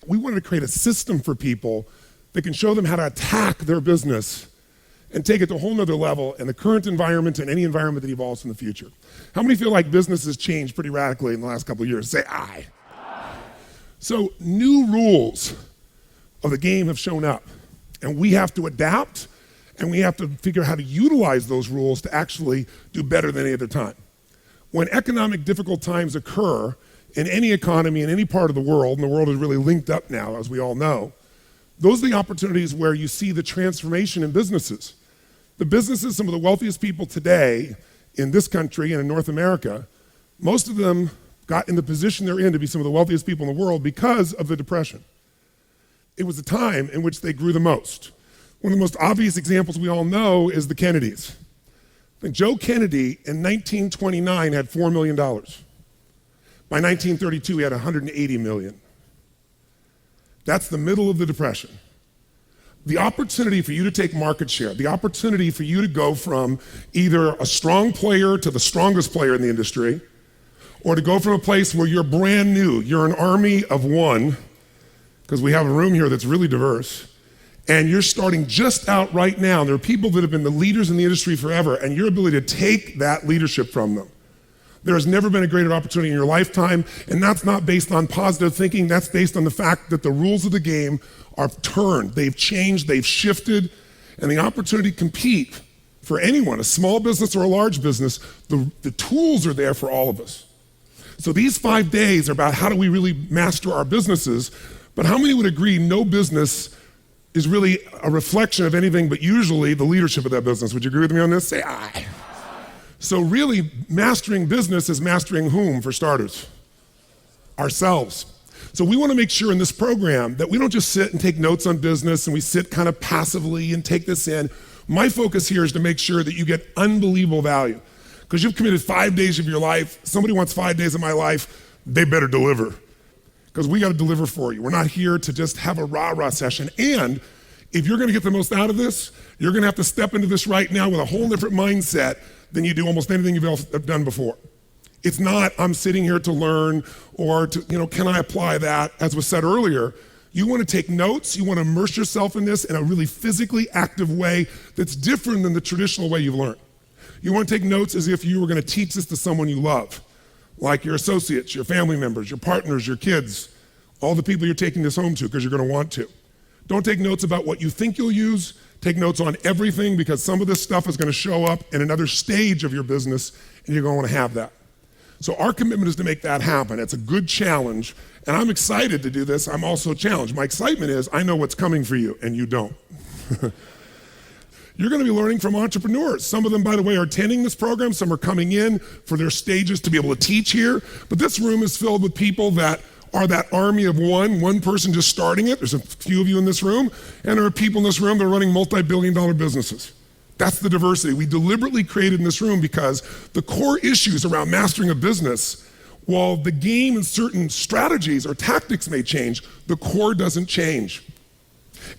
We wanted to create a system for people that can show them how to attack their business and take it to a whole nother level in the current environment and any environment that evolves in the future. How many feel like business has changed pretty radically in the last couple of years? Say aye. So new rules of the game have shown up, and we have to adapt, and we have to figure out how to utilize those rules to actually do better than any other time. When economic difficult times occur in any economy in any part of the world, and the world is really linked up now, as we all know, those are the opportunities where you see the transformation in businesses. The businesses, some of the wealthiest people today in this country and in North America, most of them got in the position they're in to be some of the wealthiest people in the world because of the Depression. It was a time in which they grew the most. One of the most obvious examples we all know is the Kennedys. I think Joe Kennedy in 1929 had $4 million. By 1932, he had 180 million. That's the middle of the Depression. The opportunity for you to take market share, the opportunity for you to go from either a strong player to the strongest player in the industry, or to go from a place where you're brand new, you're an army of one, because we have a room here that's really diverse, and you're starting just out right now. There are people that have been the leaders in the industry forever, and your ability to take that leadership from them. There has never been a greater opportunity in your lifetime, and that's not based on positive thinking, that's based on the fact that the rules of the game are turned, they've changed, they've shifted, and the opportunity to compete for anyone, a small business or a large business, the tools are there for all of us. So these 5 days are about how do we really master our businesses, but how many would agree no business is really a reflection of anything but usually the leadership of that business? Would you agree with me on this? Say aye. So really, mastering business is mastering whom, for starters? Ourselves. So we want to make sure in this program that we don't just sit and take notes on business and we sit kind of passively and take this in. My focus here is to make sure that you get unbelievable value. Because you've committed 5 days of your life, somebody wants 5 days of my life, they better deliver. Because we got to deliver for you. We're not here to just have a rah-rah session. And if you're going to get the most out of this, you're going to have to step into this right now with a whole different mindset than you do almost anything you've done before. It's not, I'm sitting here to learn or to, can I apply that? As was said earlier, you want to take notes, you want to immerse yourself in this in a really physically active way that's different than the traditional way you've learned. You want to take notes as if you were going to teach this to someone you love, like your associates, your family members, your partners, your kids, all the people you're taking this home to because you're going to want to. Don't take notes about what you think you'll use. Take notes on everything because some of this stuff is going to show up in another stage of your business and you're going to want to have that. So our commitment is to make that happen. It's a good challenge and I'm excited to do this. I'm also challenged. My excitement is I know what's coming for you and you don't. You're going to be learning from entrepreneurs. Some of them, by the way, are attending this program. Some are coming in for their stages to be able to teach here. But this room is filled with people that are that army of one person just starting it. There's a few of you in this room, and there are people in this room that are running multi-billion-dollar businesses. That's the diversity. We deliberately created in this room because the core issues around mastering a business, while the game and certain strategies or tactics may change, the core doesn't change.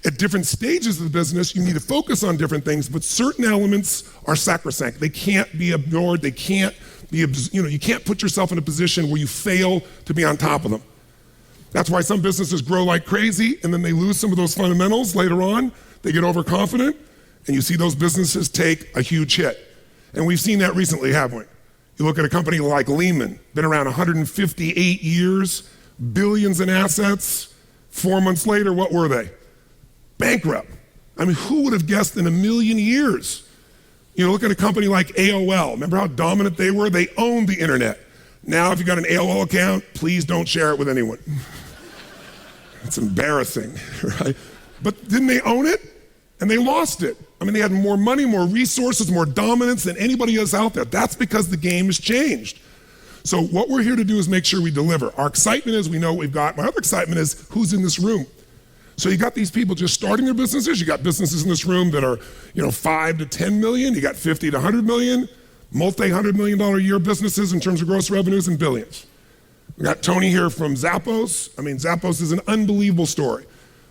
At different stages of the business, you need to focus on different things, but certain elements are sacrosanct. They can't be ignored. They can't be, you can't put yourself in a position where you fail to be on top of them. That's why some businesses grow like crazy and then they lose some of those fundamentals later on. They get overconfident and you see those businesses take a huge hit. And we've seen that recently, haven't we? You look at a company like Lehman, been around 158 years, billions in assets. 4 months later, what were they? Bankrupt. I mean, who would have guessed in a million years? Look at a company like AOL. Remember how dominant they were? They owned the internet. Now, if you got an AOL account, please don't share it with anyone. It's embarrassing, right? But didn't they own it? And they lost it. I mean, they had more money, more resources, more dominance than anybody else out there. That's because the game has changed. So what we're here to do is make sure we deliver. Our excitement is we know what we've got. My other excitement is who's in this room. So you got these people just starting their businesses. You got businesses in this room that are, 5 to 10 million. You got 50 to 100 million, multi-$100 million a year businesses in terms of gross revenues and billions. We got Tony here from Zappos. I mean, Zappos is an unbelievable story.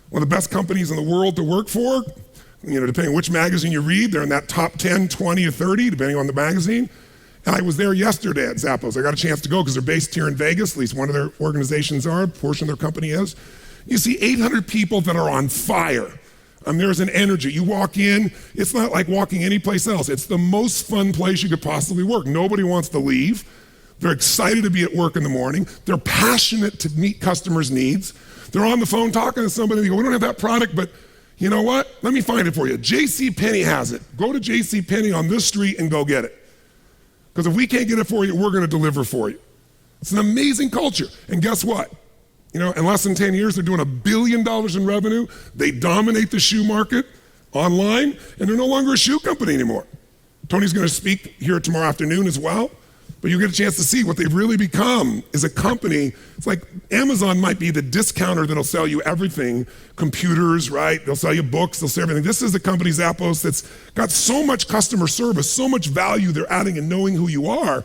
One of the best companies in the world to work for. Depending on which magazine you read, they're in that top 10, 20, or 30, depending on the magazine. And I was there yesterday at Zappos. I got a chance to go because they're based here in Vegas, at least one of their organizations are, a portion of their company is. You see 800 people that are on fire. There's an energy. You walk in, it's not like walking anyplace else. It's the most fun place you could possibly work. Nobody wants to leave. They're excited to be at work in the morning. They're passionate to meet customers' needs. They're on the phone talking to somebody. They go, we don't have that product, but you know what? Let me find it for you. JCPenney has it. Go to JCPenney on this street and go get it. Because if we can't get it for you, we're going to deliver for you. It's an amazing culture. And guess what? In less than 10 years, they're doing $1 billion in revenue. They dominate the shoe market online, and they're no longer a shoe company anymore. Tony's going to speak here tomorrow afternoon as well, but you get a chance to see what they've really become is a company. It's like Amazon might be the discounter that'll sell you everything, computers, right? They'll sell you books, they'll sell everything. This is the company, Zappos, that's got so much customer service, so much value they're adding in knowing who you are,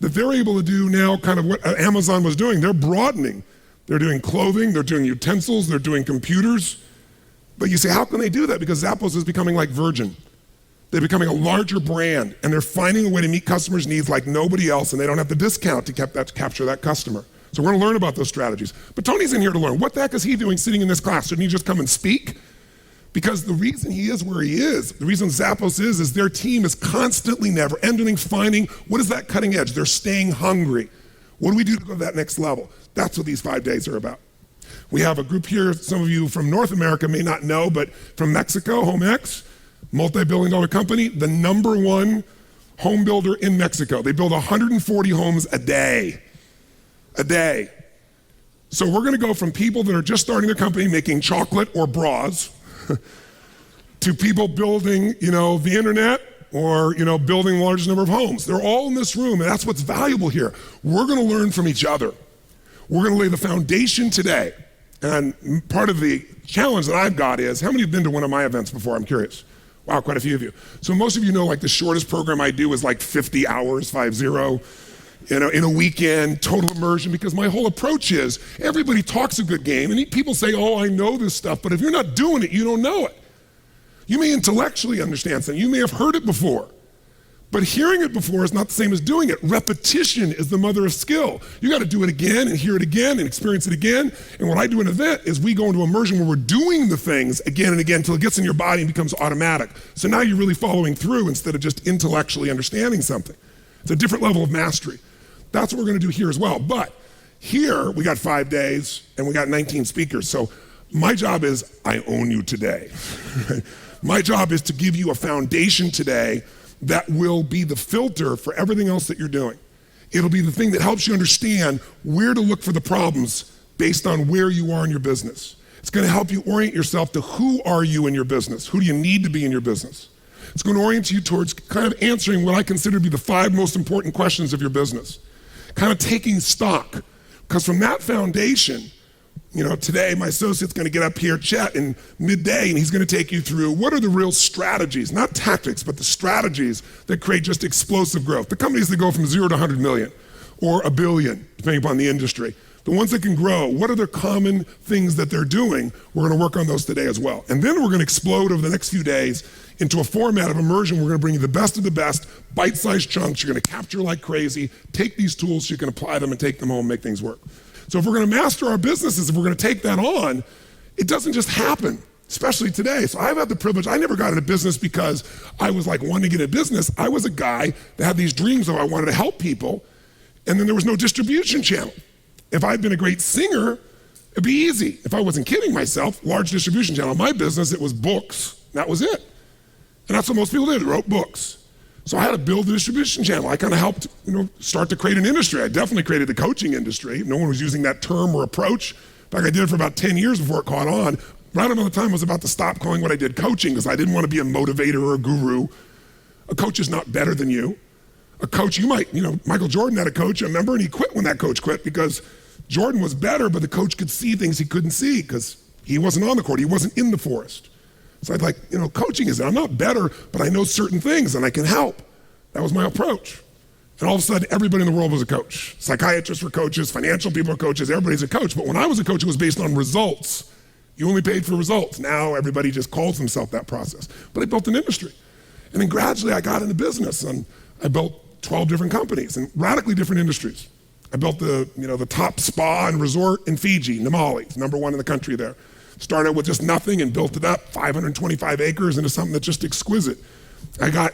that they're able to do now kind of what Amazon was doing. They're broadening. They're doing clothing, they're doing utensils, they're doing computers. But you say, how can they do that? Because Zappos is becoming like Virgin. They're becoming a larger brand, and they're finding a way to meet customers' needs like nobody else, and they don't have the discount to capture that customer. So we're gonna learn about those strategies. But Tony's in here to learn. What the heck is he doing sitting in this class? Shouldn't he just come and speak? Because the reason he is where he is, the reason Zappos is their team is constantly, never ending, finding, what is that cutting edge? They're staying hungry. What do we do to go to that next level? That's what these 5 days are about. We have a group here, some of you from North America may not know, but from Mexico, HomeX, multi-billion-dollar company, the #1 home builder in Mexico. They build 140 homes a day. So we're gonna go from people that are just starting their company making chocolate or bras to people building, the internet, or building the largest number of homes. They're all in this room, and that's what's valuable here. We're gonna learn from each other. We're gonna lay the foundation today. And part of the challenge that I've got is, how many have been to one of my events before? I'm curious. Wow, quite a few of you. So most of you know, like, the shortest program I do is like 50 hours, 50, in a weekend, total immersion, because my whole approach is, everybody talks a good game, and people say, oh, I know this stuff, but if you're not doing it, you don't know it. You may intellectually understand something, you may have heard it before, but hearing it before is not the same as doing it. Repetition is the mother of skill. You gotta do it again and hear it again and experience it again. And what I do in an event is we go into immersion where we're doing the things again and again until it gets in your body and becomes automatic. So now you're really following through instead of just intellectually understanding something. It's a different level of mastery. That's what we're gonna do here as well. But here, we got 5 days and we got 19 speakers. So my job is, I own you today. My job is to give you a foundation today that will be the filter for everything else that you're doing. It'll be the thing that helps you understand where to look for the problems based on where you are in your business. It's gonna help you orient yourself to who are you in your business? Who do you need to be in your business? It's gonna orient you towards kind of answering what I consider to be the 5 most important questions of your business. Kind of taking stock, because from that foundation, today my associate's gonna get up here, Chet, in midday, and he's gonna take you through what are the real strategies, not tactics, but the strategies that create just explosive growth. The companies that go from 0 to 100 million, or $1 billion, depending upon the industry. The ones that can grow, what are the common things that they're doing? We're gonna work on those today as well. And then we're gonna explode over the next few days into a format of immersion. We're gonna bring you the best of the best, bite-sized chunks. You're gonna capture like crazy, take these tools so you can apply them and take them home and make things work. So if we're gonna master our businesses, if we're gonna take that on, it doesn't just happen, especially today. So I've had the privilege, I never got into business because I was like wanting to get into business. I was a guy that had these dreams of I wanted to help people, and then there was no distribution channel. If I'd been a great singer, it'd be easy. If I wasn't kidding myself, large distribution channel. My business, it was books, that was it. And that's what most people did, wrote books. So I had to build the distribution channel. I kind of helped, start to create an industry. I definitely created the coaching industry. No one was using that term or approach. In fact, I did it for about 10 years before it caught on. Right about the time I was about to stop calling what I did coaching, because I didn't want to be a motivator or a guru. A coach is not better than you. A coach, Michael Jordan had a coach, I remember, and he quit when that coach quit because Jordan was better, but the coach could see things he couldn't see because he wasn't on the court, he wasn't in the forest. So I'd coaching is, I'm not better, but I know certain things and I can help. That was my approach. And all of a sudden, everybody in the world was a coach. Psychiatrists were coaches, financial people are coaches, everybody's a coach. But when I was a coach, it was based on results. You only paid for results. Now everybody just calls himself that process. But I built an industry. And then gradually I got into business and I built 12 different companies in radically different industries. I built the top spa and resort in Fiji, Namale, #1 in the country there. Started with just nothing and built it up, 525 acres into something that's just exquisite. I got,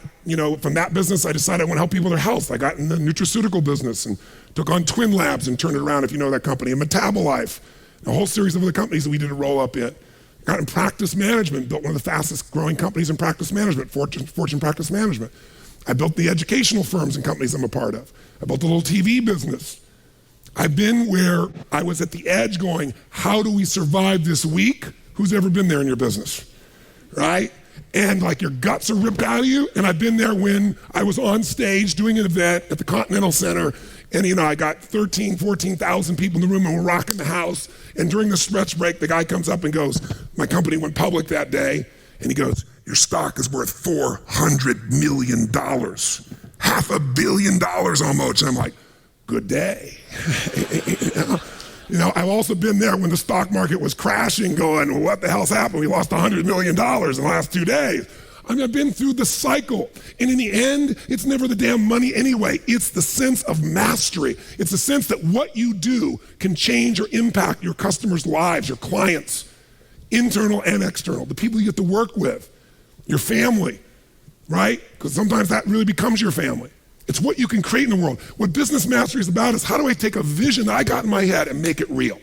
from that business, I decided I want to help people with their health. I got in the nutraceutical business and took on Twin Labs and turned it around, if you know that company, and Metabolife, a whole series of other companies that we did a roll up in. Got in practice management, built one of the fastest growing companies in practice management, Fortune Practice Management. I built the educational firms and companies I'm a part of. I built a little TV business. I've been where I was at the edge going, how do we survive this week? Who's ever been there in your business, right? And like your guts are ripped out of you. And I've been there when I was on stage doing an event at the Continental Center, and I got 13, 14,000 people in the room and we're rocking the house. And during the stretch break, the guy comes up and goes, my company went public that day, and he goes, your stock is worth $400 million, $500 million almost. And I'm like, good day. I've also been there when the stock market was crashing going, well, what the hell's happened? We lost $100 million in the last 2 days. I've been through the cycle. And in the end, it's never the damn money anyway. It's the sense of mastery. It's the sense that what you do can change or impact your customers' lives, your clients, internal and external, the people you get to work with, your family, right? Because sometimes that really becomes your family. It's what you can create in the world. What business mastery is about is how do I take a vision that I got in my head and make it real?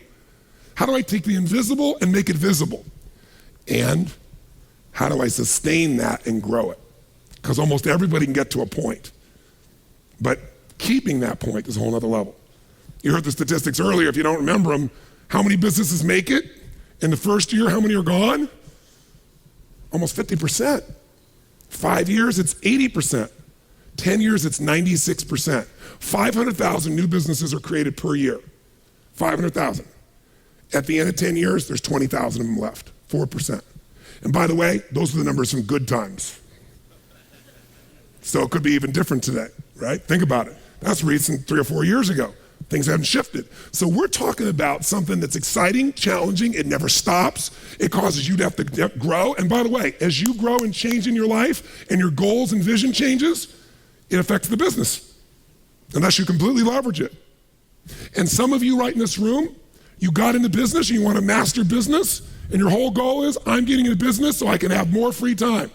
How do I take the invisible and make it visible? And how do I sustain that and grow it? Because almost everybody can get to a point. But keeping that point is a whole other level. You heard the statistics earlier, if you don't remember them, how many businesses make it? In the first year, how many are gone? Almost 50%. 5 years, it's 80%. 10 years, it's 96%. 500,000 new businesses are created per year. 500,000. At the end of 10 years, there's 20,000 of them left, 4%. And by the way, those are the numbers from good times. So it could be even different today, right? Think about it. That's recent, 3 or 4 years ago. Things haven't shifted. So we're talking about something that's exciting, challenging, it never stops. It causes you to have to grow. And by the way, as you grow and change in your life and your goals and vision changes, it affects the business, unless you completely leverage it. And some of you right in this room, you got into business, you want to master business, and your whole goal is, I'm getting into business so I can have more free time.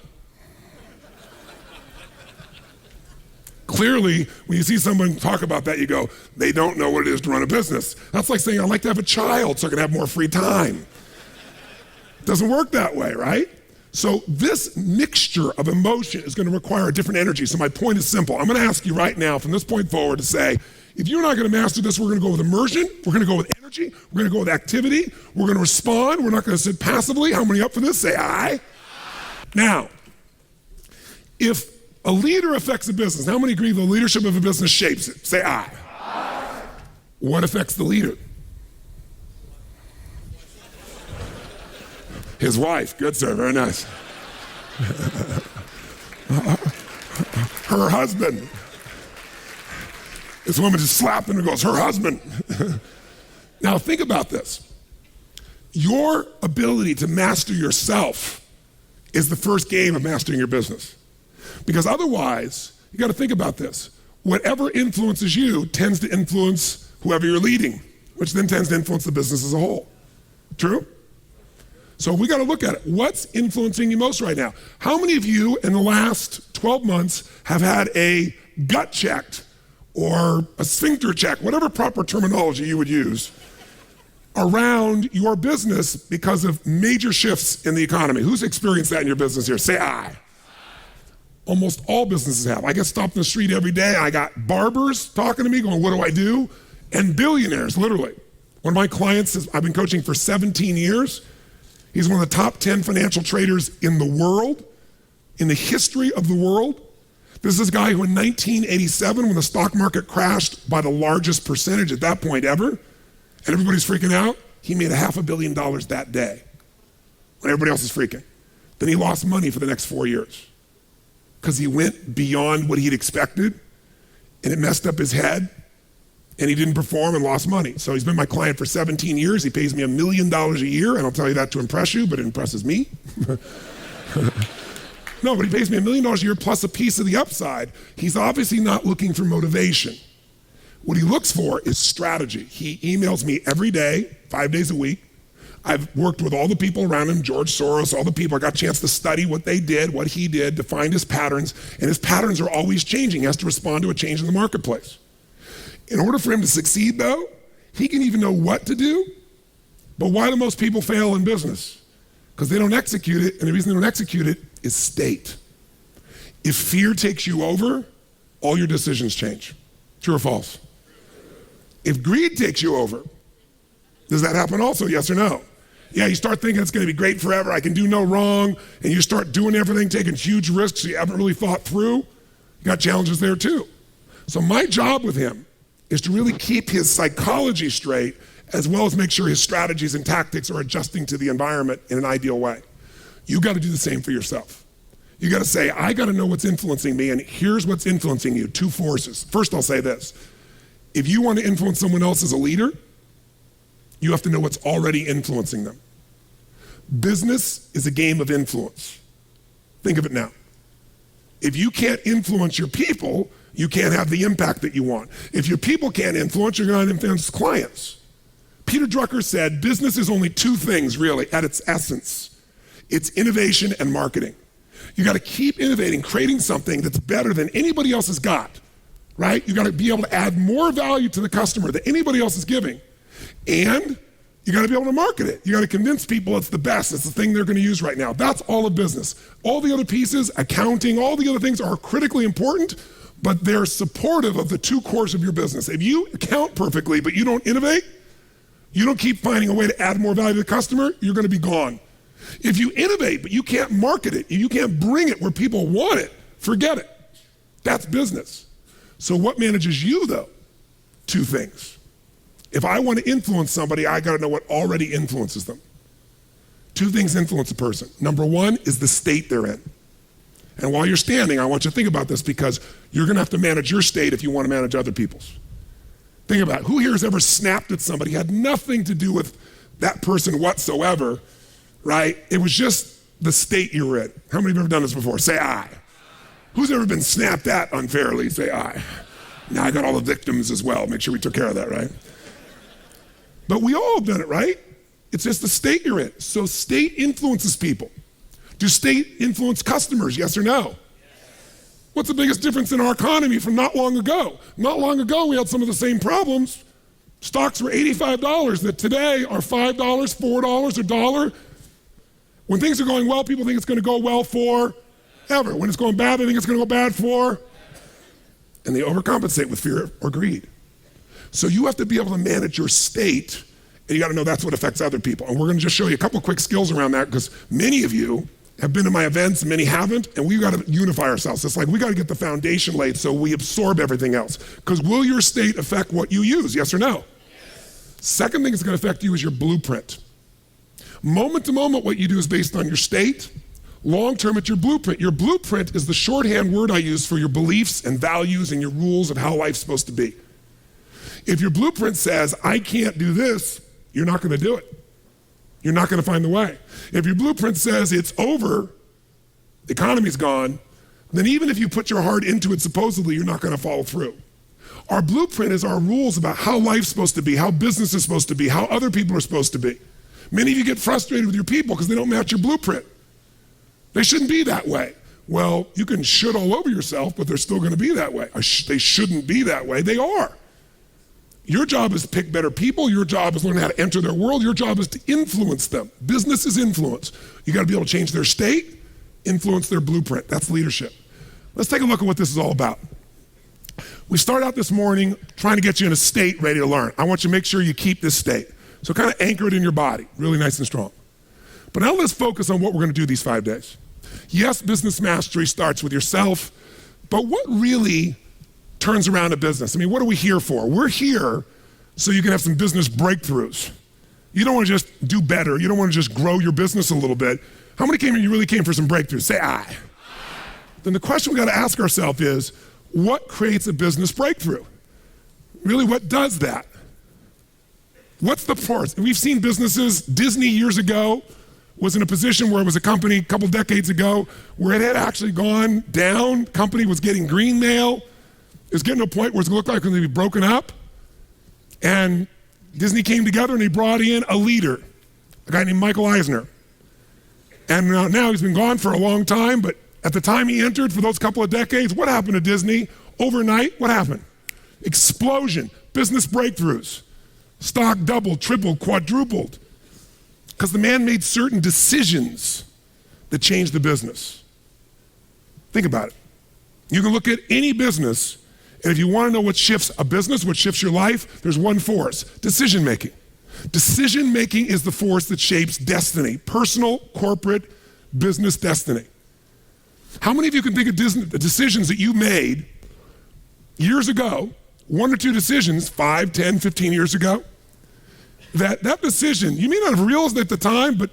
Clearly, when you see someone talk about that, you go, they don't know what it is to run a business. That's like saying, I'd like to have a child so I can have more free time. It doesn't work that way, right? So this mixture of emotion is going to require a different energy. So my point is simple. I'm going to ask you right now from this point forward to say, if you're not going to master this, we're going to go with immersion, we're going to go with energy, we're going to go with activity, we're going to respond, we're not going to sit passively. How many up for this? Say aye. Now, if a leader affects a business, how many agree the leadership of a business shapes it? Say aye. What affects the leader? His wife. Good, sir. Very nice. Her husband. This woman just slapped him and goes, her husband. Now think about this. Your ability to master yourself is the first game of mastering your business. Because otherwise, you got to think about this. Whatever influences you tends to influence whoever you're leading, which then tends to influence the business as a whole. True? So we got to look at it. What's influencing you most right now? How many of you in the last 12 months have had a gut checked or a sphincter check, whatever proper terminology you would use, around your business because of major shifts in the economy? Who's experienced that in your business here? Say aye. Almost all businesses have. I get stopped in the street every day. I got barbers talking to me going, what do I do? And billionaires, literally. One of my clients, I've been coaching for 17 years. He's one of the top 10 financial traders in the world, in the history of the world. This is a guy who in 1987, when the stock market crashed by the largest percentage at that point ever, and everybody's freaking out, he made $500 million that day when everybody else is freaking. Then he lost money for the next 4 years because he went beyond what he'd expected and it messed up his head and he didn't perform and lost money. So he's been my client for 17 years. He pays me $1 million a year. I don't tell you that to impress you, but it impresses me. No, but he pays me $1 million a year plus a piece of the upside. He's obviously not looking for motivation. What he looks for is strategy. He emails me every day, 5 days a week. I've worked with all the people around him, George Soros, all the people. I got a chance to study what they did, what he did, to find his patterns. And his patterns are always changing. He has to respond to a change in the marketplace. In order for him to succeed, though, he can even know what to do. But why do most people fail in business? Because they don't execute it, and the reason they don't execute it is state. If fear takes you over, all your decisions change. True or false? If greed takes you over, does that happen also, yes or no? Yeah, you start thinking it's gonna be great forever, I can do no wrong, and you start doing everything, taking huge risks you haven't really thought through. You got challenges there too. So my job with him is to really keep his psychology straight, as well as make sure his strategies and tactics are adjusting to the environment in an ideal way. You gotta do the same for yourself. You gotta say, I gotta know what's influencing me, and here's what's influencing you, two forces. First, I'll say this. If you want to influence someone else as a leader, you have to know what's already influencing them. Business is a game of influence. Think of it now. If you can't influence your people, you can't have the impact that you want. If your people can't influence, you're going to influence clients. Peter Drucker said, business is only two things really at its essence. It's innovation and marketing. You got to keep innovating, creating something that's better than anybody else has got, right? You got to be able to add more value to the customer than anybody else is giving. And you got to be able to market it. You got to convince people it's the best. It's the thing they're going to use right now. That's all of business. All the other pieces, accounting, all the other things are critically important, but they're supportive of the two cores of your business. If you account perfectly, but you don't innovate, you don't keep finding a way to add more value to the customer, you're going to be gone. If you innovate, but you can't market it, you can't bring it where people want it, forget it. That's business. So what manages you, though? Two things. If I want to influence somebody, I got to know what already influences them. Two things influence a person. Number one is the state they're in. And while you're standing, I want you to think about this because you're going to have to manage your state if you want to manage other people's. Think about it. Who here has ever snapped at somebody, had nothing to do with that person whatsoever, right? It was just the state you were in. How many have ever done this before? Say aye. Who's ever been snapped at unfairly? Say aye. Now I got all the victims as well. Make sure we took care of that, right? But we all have done it, right? It's just the state you're in. So state influences people. Do state influence customers, yes or no? Yes. What's the biggest difference in our economy from not long ago? Not long ago, we had some of the same problems. Stocks were $85 that today are $5, $4, a dollar. When things are going well, people think it's going to go well forever. When it's going bad, they think it's going to go bad for, and they overcompensate with fear or greed. So you have to be able to manage your state, and you got to know that's what affects other people. And we're going to just show you a couple quick skills around that because many of you have been to my events and many haven't, and we've got to unify ourselves. It's like we got to get the foundation laid so we absorb everything else. Because will your state affect what you use, yes or no? Yes. Second thing that's going to affect you is your blueprint. Moment to moment, what you do is based on your state. Long term, it's your blueprint. Your blueprint is the shorthand word I use for your beliefs and values and your rules of how life's supposed to be. If your blueprint says, I can't do this, you're not going to do it. You're not going to find the way. If your blueprint says it's over, the economy's gone, then even if you put your heart into it, supposedly, you're not going to follow through. Our blueprint is our rules about how life's supposed to be, how business is supposed to be, how other people are supposed to be. Many of you get frustrated with your people because they don't match your blueprint. They shouldn't be that way. Well, you can shit all over yourself, but they're still going to be that way. They shouldn't be that way. They are. Your job is to pick better people. Your job is to learn how to enter their world. Your job is to influence them. Business is influence. You got to be able to change their state, influence their blueprint. That's leadership. Let's take a look at what this is all about. We start out this morning trying to get you in a state ready to learn. I want you to make sure you keep this state. So kind of anchor it in your body, really nice and strong. But now let's focus on what we're going to do these 5 days. Yes, business mastery starts with yourself, but what really turns around a business? I mean, what are we here for? We're here so you can have some business breakthroughs. You don't want to just do better. You don't want to just grow your business a little bit. How many came here, you really came for some breakthroughs? Say aye. Then the question we got to ask ourselves is, what creates a business breakthrough? Really, what does that? What's the force? We've seen businesses, Disney years ago was in a position where it was a company a couple decades ago where it had actually gone down. Company was getting green mail. It's getting to a point where it's gonna look like it's gonna be broken up. And Disney came together and they brought in a leader, a guy named Michael Eisner. And now he's been gone for a long time, but at the time he entered, for those couple of decades, what happened to Disney? Overnight, what happened? Explosion, business breakthroughs. Stock doubled, tripled, quadrupled. Because the man made certain decisions that changed the business. Think about it. You can look at any business, and if you want to know what shifts a business, what shifts your life, there's one force: decision making. Decision making is the force that shapes destiny, personal, corporate, business destiny. How many of you can think of decisions that you made years ago, 1 or 2 decisions, 5, 10, 15 years ago? That decision, you may not have realized it at the time, but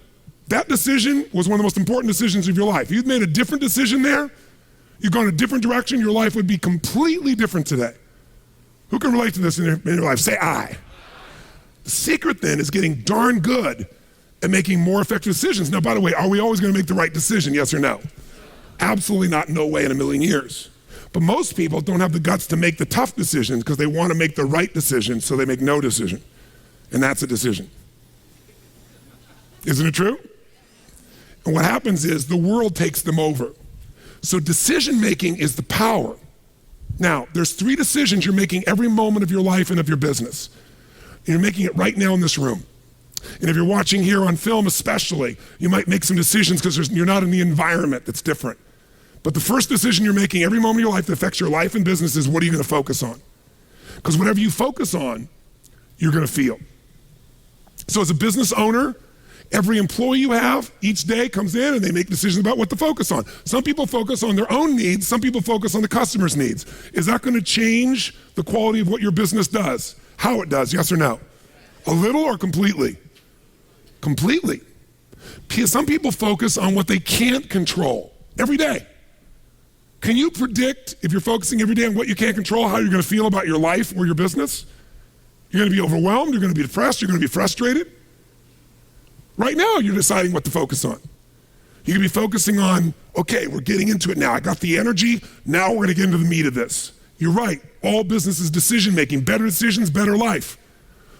that decision was one of the most important decisions of your life. If you'd made a different decision there, you'd gone a different direction, your life would be completely different today. Who can relate to this in your life? Say I. The secret then is getting darn good at making more effective decisions. Now, by the way, are we always going to make the right decision, yes or no? Absolutely not, no way in a million years. But most people don't have the guts to make the tough decisions because they want to make the right decision, so they make no decision. And that's a decision. Isn't it true? And what happens is the world takes them over. So decision making is the power. Now, there's 3 decisions you're making every moment of your life and of your business. You're making it right now in this room. And if you're watching here on film especially, you might make some decisions because you're not in the environment that's different. But the first decision you're making every moment of your life that affects your life and business is, what are you going to focus on? Because whatever you focus on, you're going to feel. So as a business owner, every employee you have each day comes in and they make decisions about what to focus on. Some people focus on their own needs, some people focus on the customer's needs. Is that going to change the quality of what your business does? How it does, yes or no? A little or completely? Completely. Some people focus on what they can't control every day. Can you predict, if you're focusing every day on what you can't control, how you're going to feel about your life or your business? You're going to be overwhelmed, you're going to be depressed, you're going to be frustrated. Right now, you're deciding what to focus on. You can be focusing on, okay, we're getting into it now. I got the energy, now we're going to get into the meat of this. You're right, all business is decision making. Better decisions, better life.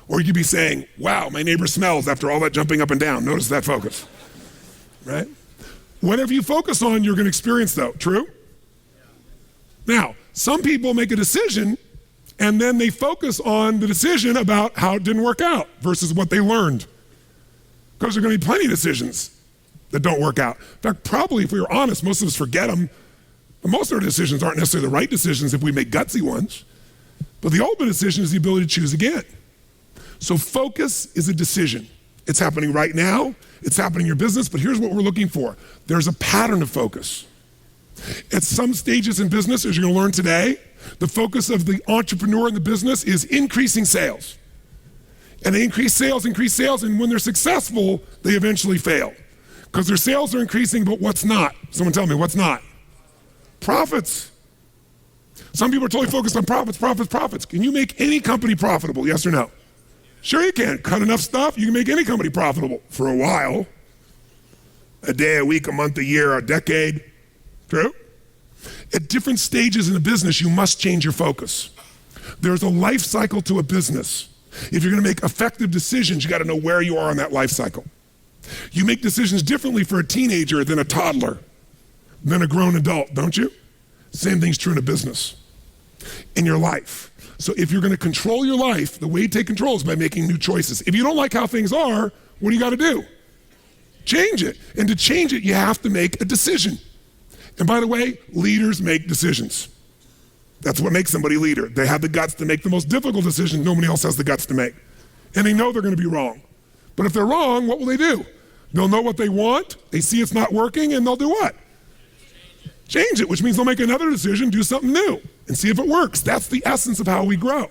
Or you could be saying, wow, my neighbor smells after all that jumping up and down. Notice that focus, right? Whatever you focus on, you're going to experience though, true? Now, some people make a decision and then they focus on the decision about how it didn't work out versus what they learned. Because there are going to be plenty of decisions that don't work out. In fact, probably if we were honest, most of us forget them. But most of our decisions aren't necessarily the right decisions if we make gutsy ones. But the ultimate decision is the ability to choose again. So focus is a decision. It's happening right now. It's happening in your business. But here's what we're looking for. There's a pattern of focus. At some stages in business, as you're going to learn today, the focus of the entrepreneur in the business is increasing sales. And they increase sales, and when they're successful, they eventually fail. Because their sales are increasing, but what's not? Someone tell me, what's not? Profits. Some people are totally focused on profits. Can you make any company profitable, yes or no? Sure you can. Cut enough stuff, you can make any company profitable for a while. A day, a week, a month, a year, a decade. True? At different stages in a business, you must change your focus. There's a life cycle to a business. If you're going to make effective decisions, you got to know where you are on that life cycle. You make decisions differently for a teenager than a toddler, than a grown adult, don't you? Same thing's true in a business, in your life. So if you're going to control your life, the way you take control is by making new choices. If you don't like how things are, what do you got to do? Change it. And to change it, you have to make a decision. And by the way, leaders make decisions. That's what makes somebody a leader. They have the guts to make the most difficult decisions nobody else has the guts to make. And they know they're going to be wrong. But if they're wrong, what will they do? They'll know what they want, they see it's not working, and they'll do what? Change it, which means they'll make another decision, do something new, and see if it works. That's the essence of how we grow.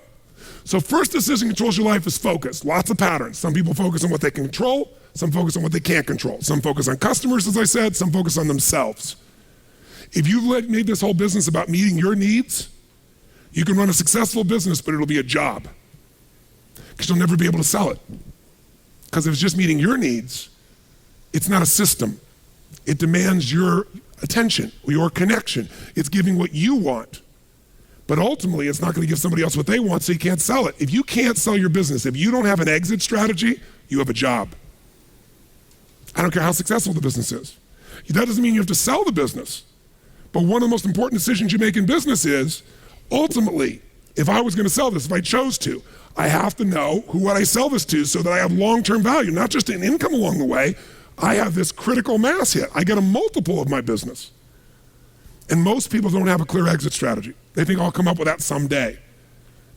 So first decision controls your life is focus. Lots of patterns. Some people focus on what they can control, some focus on what they can't control. Some focus on customers, as I said, some focus on themselves. If you've made this whole business about meeting your needs, you can run a successful business, but it'll be a job. Because you'll never be able to sell it. Because if it's just meeting your needs, it's not a system. It demands your attention, your connection. It's giving what you want. But ultimately, it's not going to give somebody else what they want, so you can't sell it. If you can't sell your business, if you don't have an exit strategy, you have a job. I don't care how successful the business is. That doesn't mean you have to sell the business. But one of the most important decisions you make in business is, ultimately, if I was going to sell this, if I chose to, I have to know who would I sell this to so that I have long-term value, not just an income along the way. I have this critical mass hit. I get a multiple of my business. And most people don't have a clear exit strategy. They think I'll come up with that someday.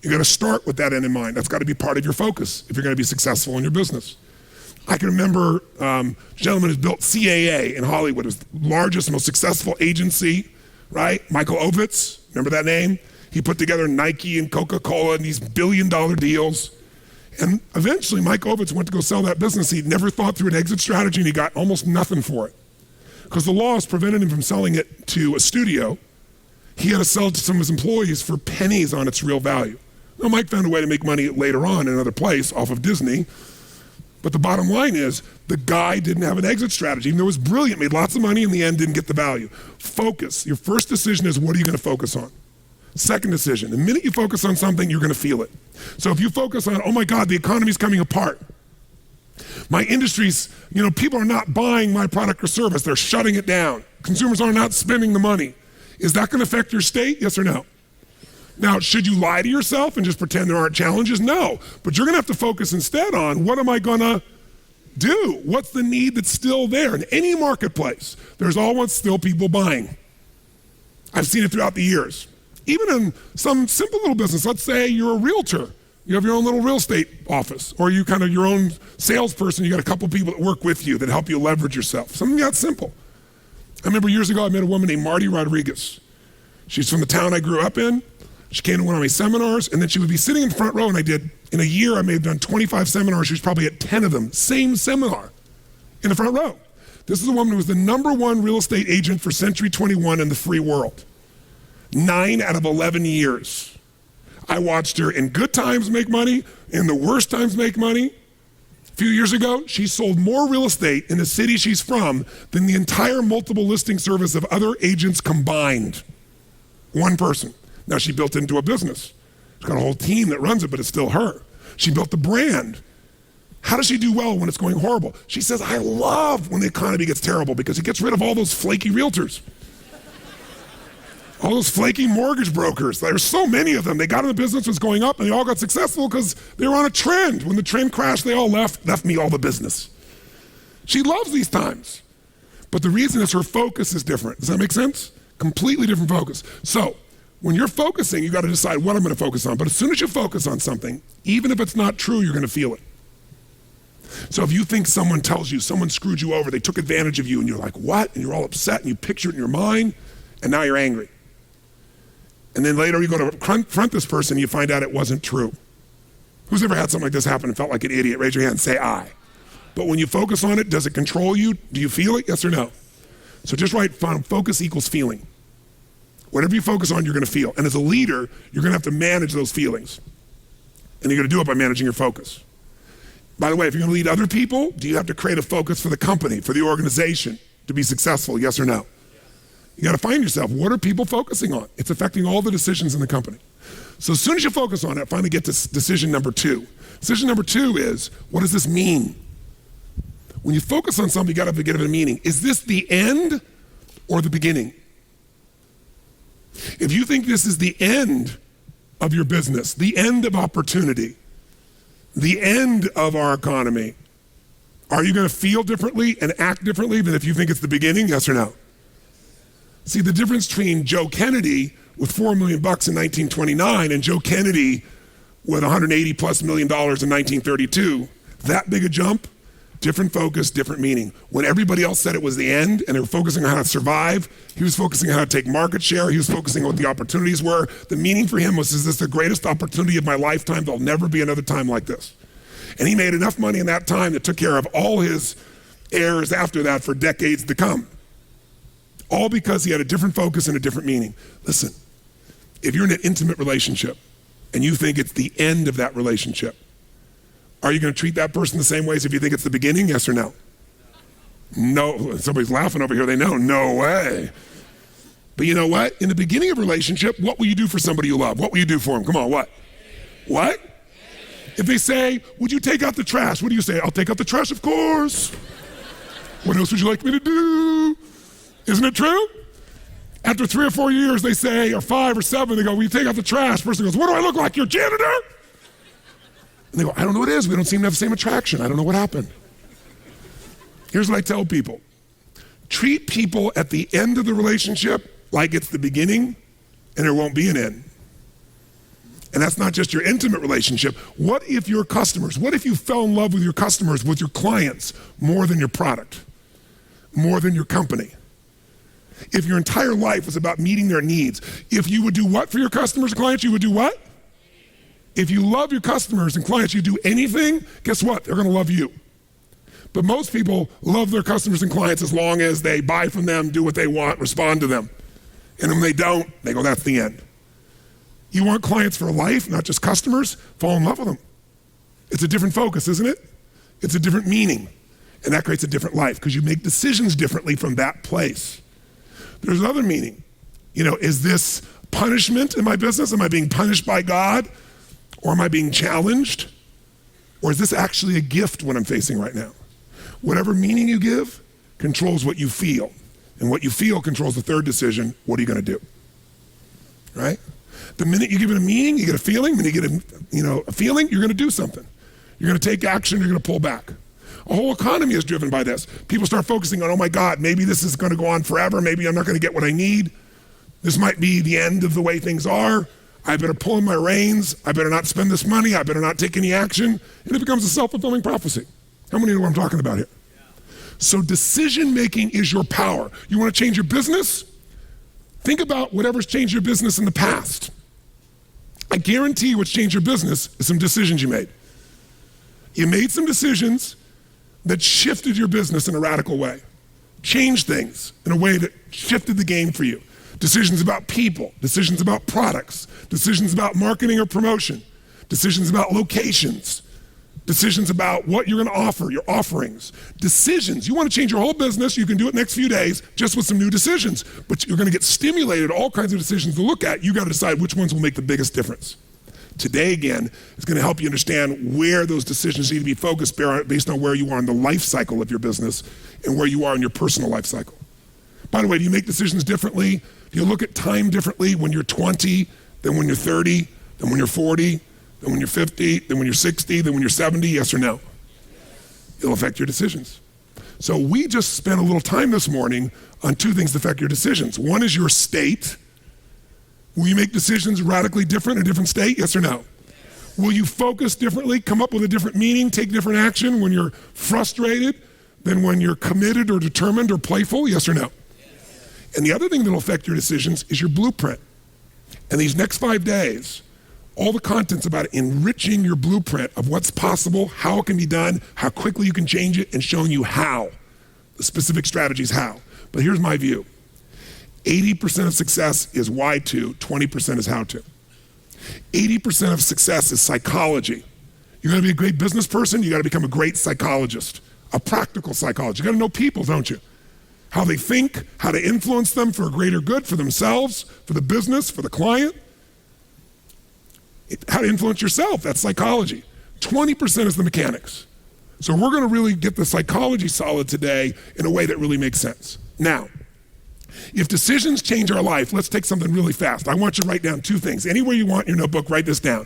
You got to start with that end in mind. That's got to be part of your focus if you're going to be successful in your business. I can remember a gentleman who built CAA in Hollywood. It was the largest, most successful agency, right? Michael Ovitz, remember that name? He put together Nike and Coca-Cola and these billion-dollar deals. And eventually, Mike Ovitz went to go sell that business. He'd never thought through an exit strategy, and he got almost nothing for it. Because the laws prevented him from selling it to a studio. He had to sell it to some of his employees for pennies on its real value. Now, Mike found a way to make money later on in another place off of Disney. But the bottom line is, the guy didn't have an exit strategy. Even though it was brilliant, made lots of money, in the end didn't get the value. Focus. Your first decision is, what are you going to focus on? Second decision, the minute you focus on something, you're going to feel it. So if you focus on, oh my God, the economy's coming apart. My industry's, people are not buying my product or service. They're shutting it down. Consumers are not spending the money. Is that going to affect your state? Yes or no? Now, should you lie to yourself and just pretend there aren't challenges? No. But you're going to have to focus instead on, what am I going to do? What's the need that's still there? In any marketplace, there's always still people buying. I've seen it throughout the years. Even in some simple little business, let's say you're a realtor. You have your own little real estate office, or you kind of your own salesperson. You got a couple people that work with you that help you leverage yourself. Something that simple. I remember years ago, I met a woman named Marty Rodriguez. She's from the town I grew up in. She came to one of my seminars, and then she would be sitting in the front row, and in a year, I may have done 25 seminars. She was probably at 10 of them, same seminar, in the front row. This is a woman who was the #1 real estate agent for Century 21 in the free world. 9 out of 11 years. I watched her in good times make money, in the worst times make money. A few years ago, she sold more real estate in the city she's from than the entire multiple listing service of other agents combined. One person. Now she built into a business. She's got a whole team that runs it, but it's still her. She built the brand. How does she do well when it's going horrible? She says, I love when the economy gets terrible because it gets rid of all those flaky realtors. All those flaky mortgage brokers. There's so many of them. They got in the business, was going up, and they all got successful because they were on a trend. When the trend crashed, they all left me all the business. She loves these times. But the reason is her focus is different. Does that make sense? Completely different focus. So when you're focusing, you got to decide what I'm going to focus on. But as soon as you focus on something, even if it's not true, you're going to feel it. So if you think someone tells you, someone screwed you over, they took advantage of you, and you're like, what? And you're all upset, and you picture it in your mind, and now you're angry. And then later you go to confront this person and you find out it wasn't true. Who's ever had something like this happen and felt like an idiot? Raise your hand and say I. But when you focus on it, does it control you? Do you feel it? Yes or no? So just write focus equals feeling. Whatever you focus on, you're going to feel. And as a leader, you're going to have to manage those feelings. And you're going to do it by managing your focus. By the way, if you're going to lead other people, do you have to create a focus for the company, for the organization to be successful? Yes or no? You got to find yourself, what are people focusing on? It's affecting all the decisions in the company. So as soon as you focus on it, finally get to decision number 2. Decision number 2 is, what does this mean? When you focus on something, you got to give it a meaning. Is this the end or the beginning? If you think this is the end of your business, the end of opportunity, the end of our economy, are you going to feel differently and act differently than if you think it's the beginning? Yes or no? See, the difference between Joe Kennedy with $4 million in 1929 and Joe Kennedy with $180+ million in 1932, that big a jump, different focus, different meaning. When everybody else said it was the end and they were focusing on how to survive, he was focusing on how to take market share, he was focusing on what the opportunities were. The meaning for him was, is this the greatest opportunity of my lifetime? There'll never be another time like this. And he made enough money in that time that took care of all his heirs after that for decades to come. All because he had a different focus and a different meaning. Listen, if you're in an intimate relationship and you think it's the end of that relationship, are you going to treat that person the same way as if you think it's the beginning? Yes or no? No. Somebody's laughing over here. They know. No way. But you know what? In the beginning of a relationship, what will you do for somebody you love? What will you do for them? Come on, what? What? If they say, would you take out the trash? What do you say? I'll take out the trash, of course. What else would you like me to do? Isn't it true? After 3 or 4 years, they say, or 5 or 7, they go, will you take out the trash? Person goes, what do I look like, your janitor? And they go, I don't know what it is. We don't seem to have the same attraction. I don't know what happened. Here's what I tell people. Treat people at the end of the relationship like it's the beginning and there won't be an end. And that's not just your intimate relationship. What if your customers, what if you fell in love with your customers, with your clients, more than your product, more than your company? If your entire life was about meeting their needs, if you would do what for your customers and clients, you would do what? If you love your customers and clients, you do anything, guess what? They're gonna love you. But most people love their customers and clients as long as they buy from them, do what they want, respond to them. And when they don't, they go, that's the end. You want clients for life, not just customers? Fall in love with them. It's a different focus, isn't it? It's a different meaning. And that creates a different life because you make decisions differently from that place. There's another meaning. You know, is this punishment in my business? Am I being punished by God? Or am I being challenged? Or is this actually a gift what I'm facing right now? Whatever meaning you give controls what you feel. And what you feel controls the third decision. What are you going to do? Right? The minute you give it a meaning, you get a feeling. When you get a feeling, you're going to do something. You're going to take action. You're going to pull back. A whole economy is driven by this. People start focusing on, oh my God, maybe this is going to go on forever. Maybe I'm not going to get what I need. This might be the end of the way things are. I better pull in my reins. I better not spend this money. I better not take any action. And it becomes a self-fulfilling prophecy. How many know what I'm talking about here? So decision-making is your power. You want to change your business? Think about whatever's changed your business in the past. I guarantee you what's changed your business is some decisions you made. You made some decisions that shifted your business in a radical way, changed things in a way that shifted the game for you. Decisions about people, decisions about products, decisions about marketing or promotion, decisions about locations, decisions about what you're going to offer, your offerings, decisions. You want to change your whole business, you can do it next few days just with some new decisions, but you're going to get stimulated, all kinds of decisions to look at. You got to decide which ones will make the biggest difference. Today, again, is going to help you understand where those decisions need to be focused based on where you are in the life cycle of your business and where you are in your personal life cycle. By the way, do you make decisions differently? Do you look at time differently when you're 20 than when you're 30, than when you're 40, than when you're 50, than when you're 60, than when you're 70, yes or no? It'll affect your decisions. So we just spent a little time this morning on 2 things that affect your decisions. One is your state. Will you make decisions radically different in a different state, yes or no? Yes. Will you focus differently, come up with a different meaning, take different action when you're frustrated than when you're committed or determined or playful, yes or no? Yes. And the other thing that will affect your decisions is your blueprint. And these next 5 days, all the content's about enriching your blueprint of what's possible, how it can be done, how quickly you can change it, and showing you how, the specific strategies how. But here's my view. 80% of success is why to, 20% is how to. 80% of success is psychology. You gotta be a great business person, you gotta become a great psychologist, a practical psychologist. You gotta know people, don't you? How they think, how to influence them for a greater good, for themselves, for the business, for the client. How to influence yourself, that's psychology. 20% is the mechanics. So we're gonna really get the psychology solid today in a way that really makes sense. Now, if decisions change our life, let's take something really fast. I want you to write down 2 things. Anywhere you want in your notebook, write this down.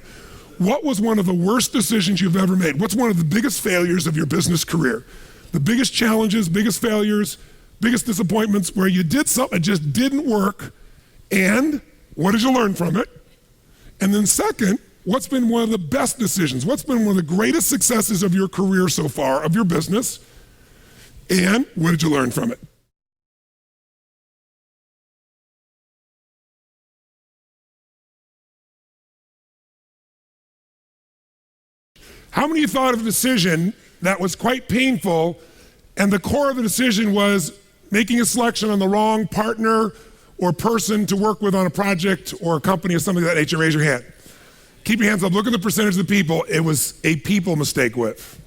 What was one of the worst decisions you've ever made? What's one of the biggest failures of your business career? The biggest challenges, biggest failures, biggest disappointments where you did something that just didn't work, and what did you learn from it? And then second, what's been one of the best decisions? What's been one of the greatest successes of your career so far, of your business? And what did you learn from it? How many of you thought of a decision that was quite painful and the core of the decision was making a selection on the wrong partner or person to work with on a project or a company or something of that nature? Raise your hand. Keep your hands up. Look at the percentage of the people it was a people mistake with.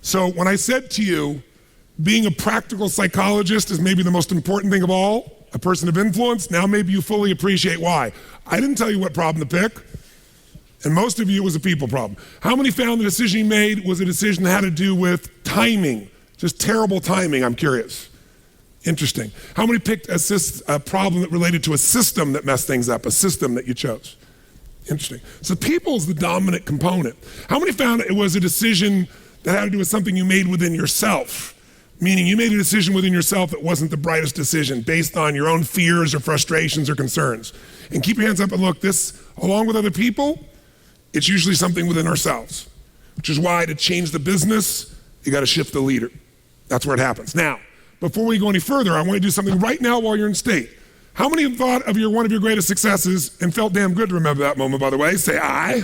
So when I said to you, being a practical psychologist is maybe the most important thing of all, a person of influence, now maybe you fully appreciate why. I didn't tell you what problem to pick, and most of you it was a people problem. How many found the decision you made was a decision that had to do with timing? Just terrible timing, I'm curious. Interesting. How many picked a problem that related to a system that messed things up, a system that you chose? Interesting. So people is the dominant component. How many found it was a decision that had to do with something you made within yourself? Meaning you made a decision within yourself that wasn't the brightest decision based on your own fears or frustrations or concerns. And keep your hands up and look, this, along with other people, it's usually something within ourselves, which is why to change the business, you got to shift the leader. That's where it happens. Now, before we go any further, I want to do something right now while you're in state. How many have thought of one of your greatest successes and felt damn good to remember that moment, by the way? Say aye.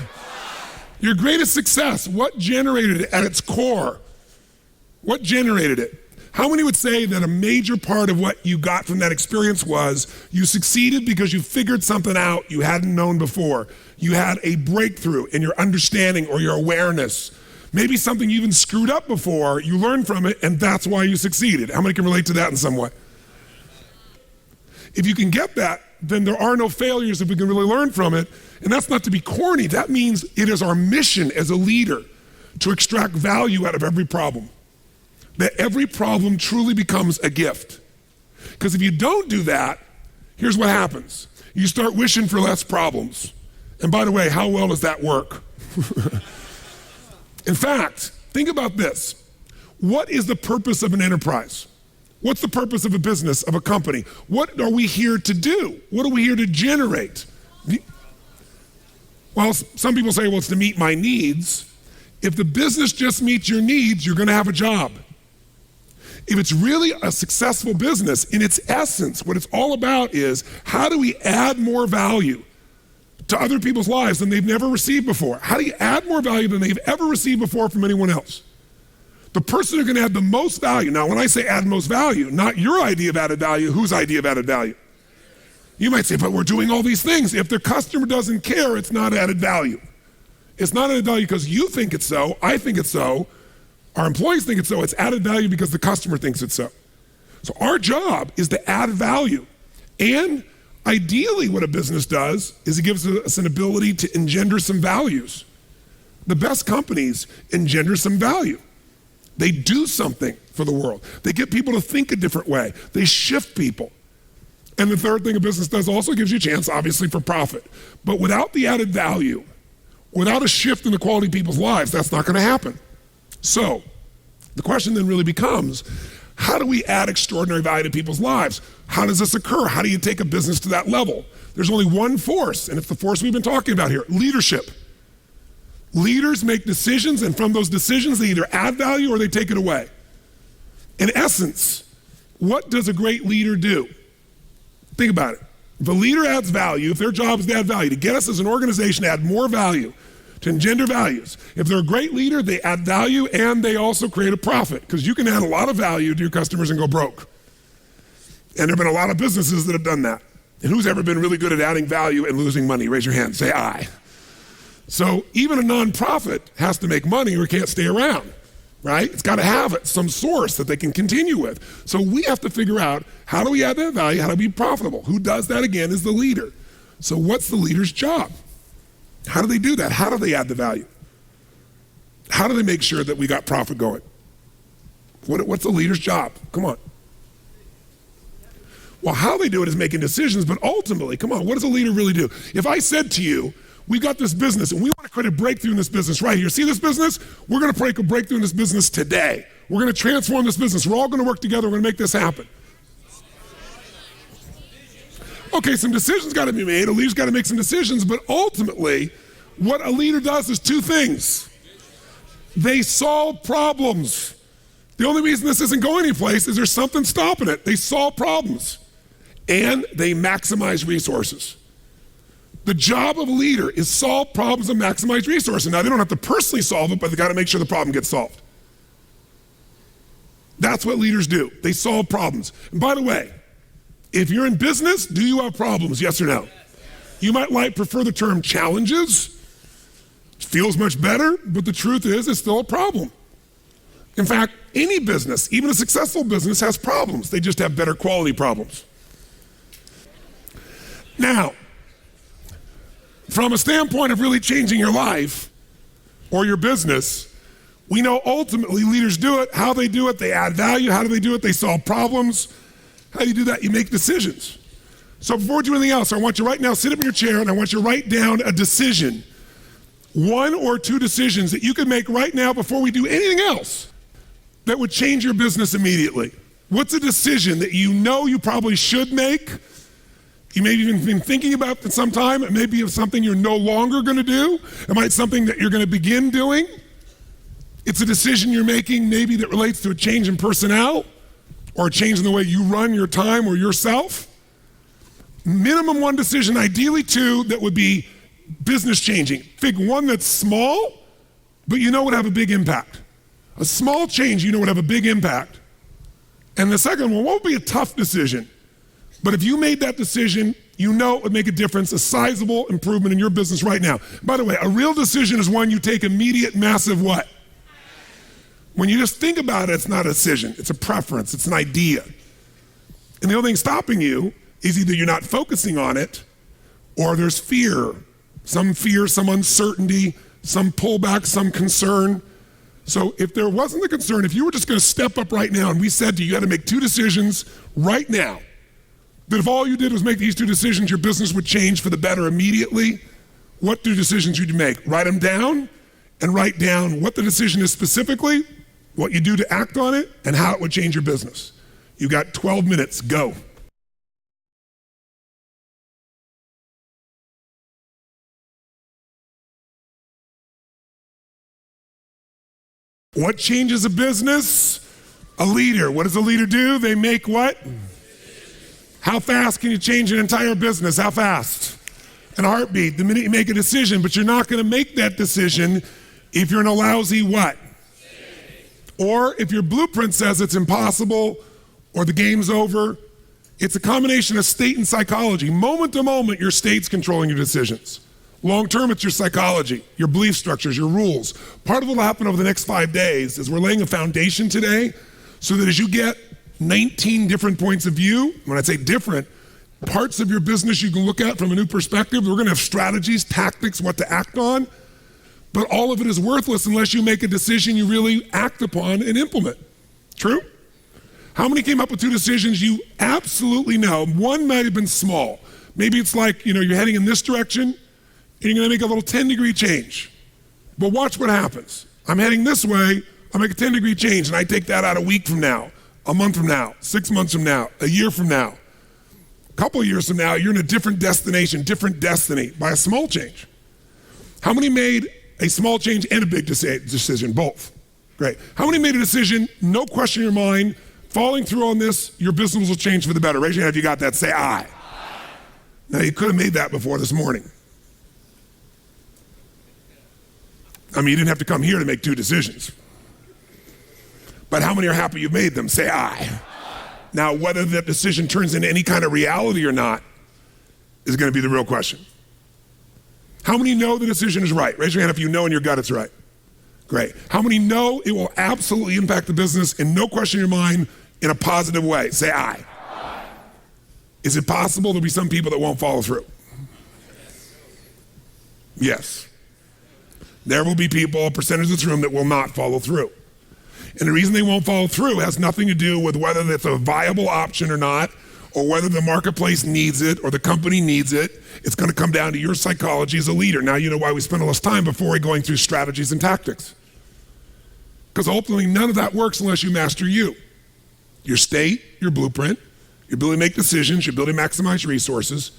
Your greatest success, what generated it at its core? What generated it? How many would say that a major part of what you got from that experience was you succeeded because you figured something out you hadn't known before? You had a breakthrough in your understanding or your awareness. Maybe something you even screwed up before, you learned from it, and that's why you succeeded. How many can relate to that in some way? If you can get that, then there are no failures if we can really learn from it. And that's not to be corny. That means it is our mission as a leader to extract value out of every problem. That every problem truly becomes a gift. Because if you don't do that, here's what happens. You start wishing for less problems. And by the way, how well does that work? In fact, think about this. What is the purpose of an enterprise? What's the purpose of a business, of a company? What are we here to do? What are we here to generate? Well, some people say, well, it's to meet my needs. If the business just meets your needs, you're going to have a job. If it's really a successful business, in its essence, what it's all about is how do we add more value to other people's lives than they've never received before? How do you add more value than they've ever received before from anyone else? The person who can add the most value, now when I say add most value, not your idea of added value, whose idea of added value? You might say, but we're doing all these things. If the customer doesn't care, it's not added value. It's not added value because you think it's so, I think it's so, our employees think it's so. It's added value because the customer thinks it's so. So our job is to add value. And ideally what a business does is it gives us an ability to engender some values. The best companies engender some value. They do something for the world. They get people to think a different way. They shift people. And the third thing a business does also gives you a chance, obviously, for profit. But without the added value, without a shift in the quality of people's lives, that's not going to happen. So the question then really becomes, how do we add extraordinary value to people's lives? How does this occur? How do you take a business to that level? There's only one force, and it's the force we've been talking about here, leadership. Leaders make decisions, and from those decisions, they either add value or they take it away. In essence, what does a great leader do? Think about it. If a leader adds value, if their job is to add value, to get us as an organization to add more value, to engender values. If they're a great leader, they add value and they also create a profit, because you can add a lot of value to your customers and go broke. And there have been a lot of businesses that have done that. And who's ever been really good at adding value and losing money? Raise your hand, say aye. So even a nonprofit has to make money or it can't stay around, right? It's got to have some source that they can continue with. So we have to figure out, how do we add that value? How do we be profitable? Who does that again is the leader. So what's the leader's job? How do they do that? How do they add the value? How do they make sure that we got profit going? What's the leader's job? Come on. Well, how they do it is making decisions, but ultimately, come on, what does a leader really do? If I said to you, we got this business and we want to create a breakthrough in this business right here. See this business? We're going to break a breakthrough in this business today. We're going to transform this business. We're all going to work together. We're going to make this happen. Okay, some decisions got to be made. A leader's got to make some decisions, but ultimately, what a leader does is two things. They solve problems. The only reason this isn't going anyplace is there's something stopping it. They solve problems and they maximize resources. The job of a leader is solve problems and maximize resources. Now, they don't have to personally solve it, but they got to make sure the problem gets solved. That's what leaders do. They solve problems. And by the way, if you're in business, do you have problems? Yes or no? You might prefer the term challenges. It feels much better, but the truth is it's still a problem. In fact, any business, even a successful business, has problems. They just have better quality problems. Now, from a standpoint of really changing your life or your business, we know ultimately leaders do it, how they do it, they add value, how do they do it, they solve problems. How do you do that? You make decisions. So before we do anything else, I want you right now, sit up in your chair and I want you to write down a decision. 1 or 2 decisions that you can make right now before we do anything else that would change your business immediately. What's a decision that you know you probably should make? You may have even been thinking about for some time. It may be something you're no longer going to do. It might be something that you're going to begin doing. It's a decision you're making maybe that relates to a change in personnel or a change in the way you run your time or yourself. Minimum 1 decision, ideally 2, that would be business changing. Pick 1 that's small, but you know would have a big impact. A small change you know would have a big impact. And the second one, what would be a tough decision? But if you made that decision, you know it would make a difference, a sizable improvement in your business right now. By the way, a real decision is one you take immediate, massive what? When you just think about it, it's not a decision, it's a preference, it's an idea. And the only thing stopping you is either you're not focusing on it or there's fear, some uncertainty, some pullback, some concern. So if there wasn't the concern, if you were just going to step up right now and we said to you, you had to make 2 decisions right now, that if all you did was make these 2 decisions, your business would change for the better immediately, what 2 decisions would you make? Write them down and write down what the decision is specifically, what you do to act on it, and how it would change your business. You got 12 minutes, go. What changes a business? A leader. What does a leader do? They make what? How fast can you change an entire business? How fast? In a heartbeat, the minute you make a decision, but you're not going to make that decision if you're in a lousy what? Or if your blueprint says it's impossible or the game's over. It's a combination of state and psychology. Moment to moment, your state's controlling your decisions. Long term, it's your psychology, your belief structures, your rules. Part of what will happen over the next 5 days is we're laying a foundation today so that as you get 19 different points of view, when I say different, parts of your business you can look at from a new perspective. We're going to have strategies, tactics, what to act on. But all of it is worthless unless you make a decision you really act upon and implement. True? How many came up with 2 decisions you absolutely know? 1 might have been small. Maybe it's like, you're heading in this direction and you're going to make a little 10-degree change. But watch what happens. I'm heading this way, I make a 10-degree change and I take that out a week from now, a month from now, 6 months from now, a year from now. A couple of years from now, you're in a different destination, different destiny by a small change. How many made a small change and a big decision? Both. Great. How many made a decision, no question in your mind, following through on this, your business will change for the better? Raise your hand if you got that. Say aye. Now, you could have made that before this morning. I mean, you didn't have to come here to make 2 decisions. But how many are happy you made them? Say aye. Now, whether that decision turns into any kind of reality or not is going to be the real question. How many know the decision is right? Raise your hand if you know in your gut it's right. Great. How many know it will absolutely impact the business in no question in your mind in a positive way? Say aye. Aye. Is it possible there'll be some people that won't follow through? Yes. There will be people, a percentage of this room, that will not follow through. And the reason they won't follow through has nothing to do with whether it's a viable option or not, or whether the marketplace needs it or the company needs it. It's going to come down to your psychology as a leader. Now, you know why we spend all this time before we're going through strategies and tactics. Because ultimately, none of that works unless you master you. Your state, your blueprint, your ability to make decisions, your ability to maximize resources.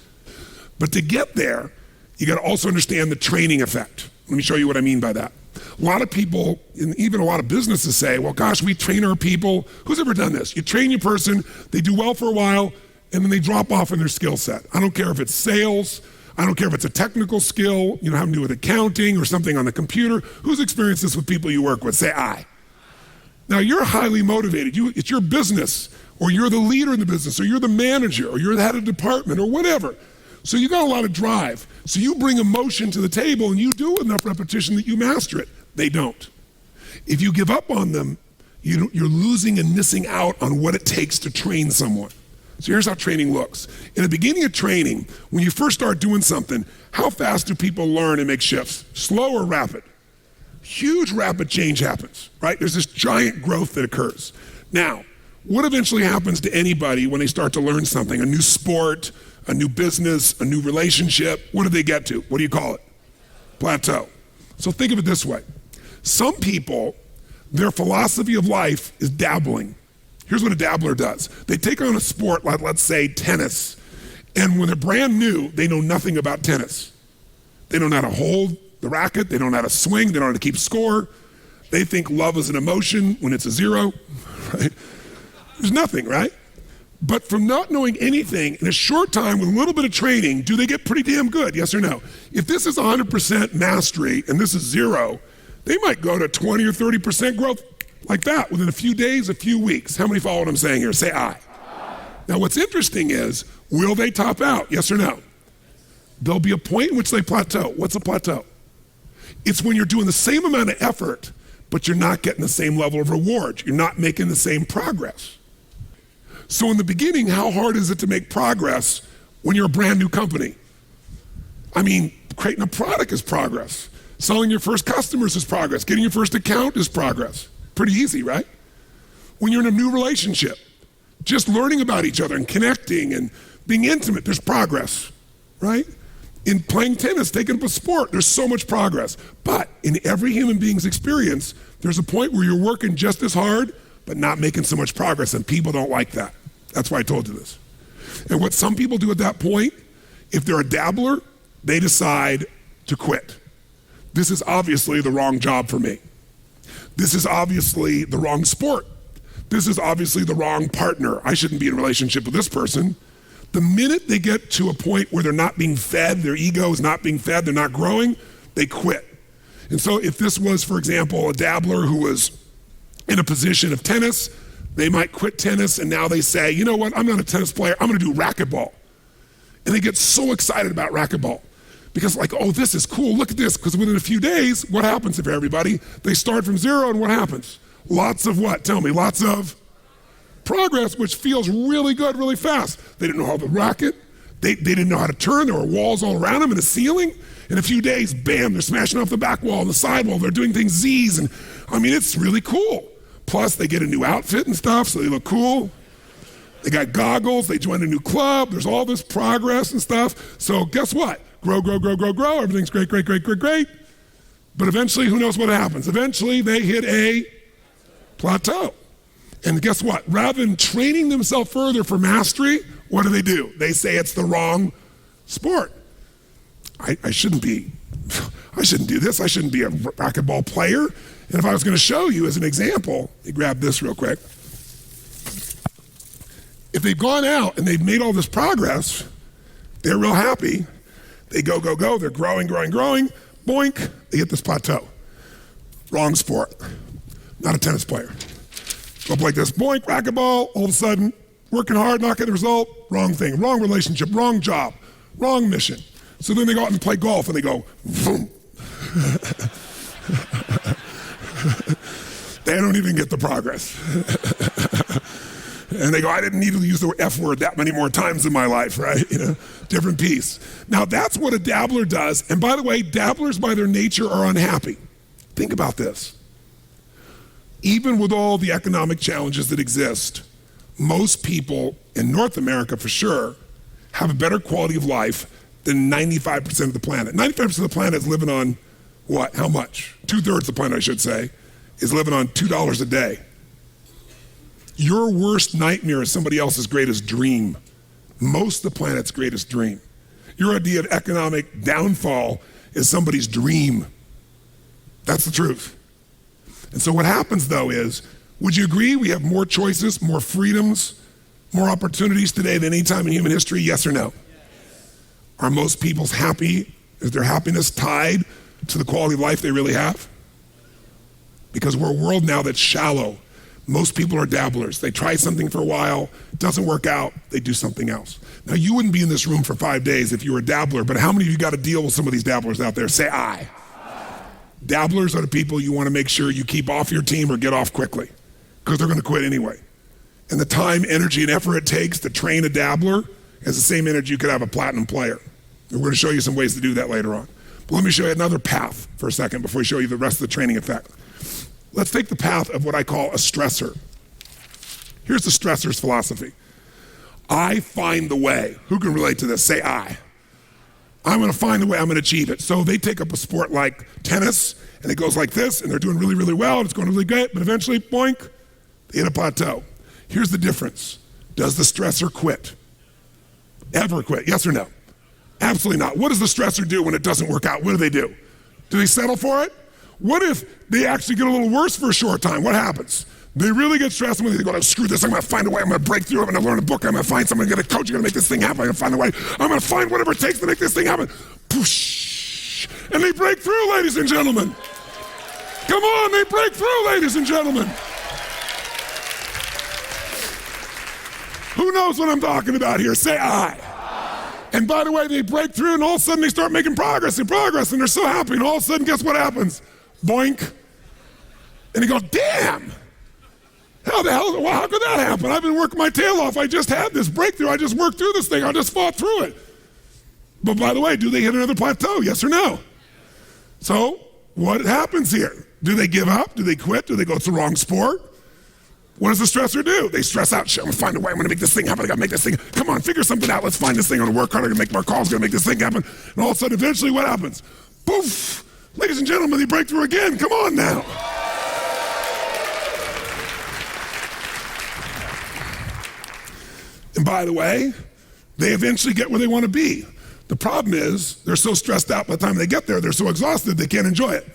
But to get there, you got to also understand the training effect. Let me show you what I mean by that. A lot of people, and even a lot of businesses say, well, gosh, we train our people. Who's ever done this? You train your person, they do well for a while, and then they drop off in their skill set. I don't care if it's sales, I don't care if it's a technical skill, having to do with accounting or something on the computer. Who's experienced this with people you work with? Say aye. Now, you're highly motivated. It's your business, or you're the leader in the business, or you're the manager, or you're the head of department, or whatever. So you got a lot of drive. So you bring emotion to the table and you do enough repetition that you master it. They don't. If you give up on them, you're losing and missing out on what it takes to train someone. So here's how training looks. In the beginning of training, when you first start doing something, how fast do people learn and make shifts? Slow or rapid? Huge rapid change happens, right? There's this giant growth that occurs. Now, what eventually happens to anybody when they start to learn something? A new sport, a new business, a new relationship. What do they get to? What do you call it? Plateau. So think of it this way. Some people, their philosophy of life is dabbling. Here's what a dabbler does. They take on a sport like, let's say, tennis. And when they're brand new, they know nothing about tennis. They don't know how to hold the racket. They don't know how to swing. They don't know how to keep score. They think love is an emotion when it's a zero, right? There's nothing, right? But from not knowing anything, in a short time with a little bit of training, do they get pretty damn good, yes or no? If this is 100% mastery and this is zero, they might go to 20 or 30% growth like that within a few days, a few weeks. How many follow what I'm saying here? Say aye. Now what's interesting is, will they top out, yes or no? There'll be a point in which they plateau. What's a plateau? It's when you're doing the same amount of effort, but you're not getting the same level of reward. You're not making the same progress. So in the beginning, how hard is it to make progress when you're a brand new company? I mean, creating a product is progress. Selling your first customers is progress. Getting your first account is progress. Pretty easy, right? When you're in a new relationship, just learning about each other and connecting and being intimate, there's progress, right? In playing tennis, taking up a sport, there's so much progress. But in every human being's experience, there's a point where you're working just as hard, but not making so much progress, and people don't like that. That's why I told you this. And what some people do at that point, if they're a dabbler, they decide to quit. This is obviously the wrong job for me. This is obviously the wrong sport. This is obviously the wrong partner. I shouldn't be in a relationship with this person. The minute they get to a point where they're not being fed, their ego is not being fed, they're not growing, they quit. And so if this was, for example, a dabbler who was in a position of tennis, they might quit tennis and now they say, you know what, I'm not a tennis player, I'm gonna do racquetball. And they get so excited about racquetball because like, oh, this is cool, look at this, because within a few days, what happens if everybody? They start from zero and what happens? Lots of what? Tell me, lots of progress, which feels really good, really fast. They didn't know how to racket, they didn't know how to turn, there were walls all around them and a ceiling. In a few days, bam, they're smashing off the back wall and the side wall, they're doing things Z's, and I mean, it's really cool. Plus, they get a new outfit and stuff, so they look cool. They got goggles, they join a new club, there's all this progress and stuff. So guess what? Grow, grow, grow, grow, grow, everything's great, great, great, great, great. But eventually, who knows what happens? Eventually, they hit a plateau. And guess what? Rather than training themselves further for mastery, what do? They say it's the wrong sport. I shouldn't do this, I shouldn't be a racquetball player. And if I was gonna show you as an example, let me grab this real quick. If they've gone out and they've made all this progress, they're real happy. They go, go, go, they're growing, growing, growing, boink, they hit this plateau. Wrong sport, not a tennis player. Go up like this, boink, racquetball, all of a sudden, working hard, not getting the result, wrong thing, wrong relationship, wrong job, wrong mission. So then they go out and play golf and they go, boom. They don't even get the progress. And they go, I didn't need to use the F word that many more times in my life, right? You know, different piece. Now that's what a dabbler does. And by the way, dabblers by their nature are unhappy. Think about this. Even with all the economic challenges that exist, most people in North America for sure have a better quality of life than 95% of the planet. 95% of the planet is living on what? How much? 2/3 of the planet, I should say, is living on $2 a day. Your worst nightmare is somebody else's greatest dream. Most of the planet's greatest dream. Your idea of economic downfall is somebody's dream. That's the truth. And so what happens though is, would you agree we have more choices, more freedoms, more opportunities today than any time in human history, yes or no? Yes. Are most people's happy? Is their happiness tied to the quality of life they really have? Because we're a world now that's shallow. Most people are dabblers. They try something for a while, doesn't work out, they do something else. Now you wouldn't be in this room for 5 days if you were a dabbler, but how many of you got to deal with some of these dabblers out there? Say aye. Dabblers are the people you want to make sure you keep off your team or get off quickly, because they're going to quit anyway. and the time, energy, and effort it takes to train a dabbler is the same energy you could have a platinum player. And we're going to show you some ways to do that later on. But let me show you another path for a second before we show you the rest of the training effect. Let's take the path of what I call a stressor. Here's the stressor's philosophy. I find the way. Who can relate to this? Say I. I'm going to find the way, I'm going to achieve it. So they take up a sport like tennis, and it goes like this, and they're doing really, really well, and it's going really good, but eventually, boink, they hit a plateau. Here's the difference. Does the stressor quit? Ever quit? Yes or no? Absolutely not. What does the stressor do when it doesn't work out? What do? Do they settle for it? What if they actually get a little worse for a short time? What happens? They really get stressed and they go, screw this, I'm going to find a way, I'm going to break through, I'm going to learn a book, I'm going to find someone, I'm going to coach, I'm going to make this thing happen, I'm going to find a way, I'm going to find whatever it takes to make this thing happen. Poosh! And they break through, ladies and gentlemen. Come on, they break through, ladies and gentlemen. Who knows what I'm talking about here? Say I. And by the way, they break through and all of a sudden they start making progress and they're so happy, and all of a sudden, guess what happens? Boink. And you go, damn. How could that happen? I've been working my tail off. I just had this breakthrough. I just worked through this thing. I just fought through it. But by the way, do they hit another plateau? Yes or no? So what happens here? Do they give up? Do they quit? Do they go, it's the wrong sport? What does the stressor do? They stress out. Shit, I'm gonna find a way. I'm gonna make this thing happen. I gotta make this thing. Come on, figure something out. Let's find this thing. I'm gonna work hard. I'm gonna make more calls. I'm gonna make this thing happen. And all of a sudden, eventually, what happens? Poof! Ladies and gentlemen, they break through again. Come on now. And by the way, they eventually get where they want to be. The problem is they're so stressed out by the time they get there, they're so exhausted they can't enjoy it.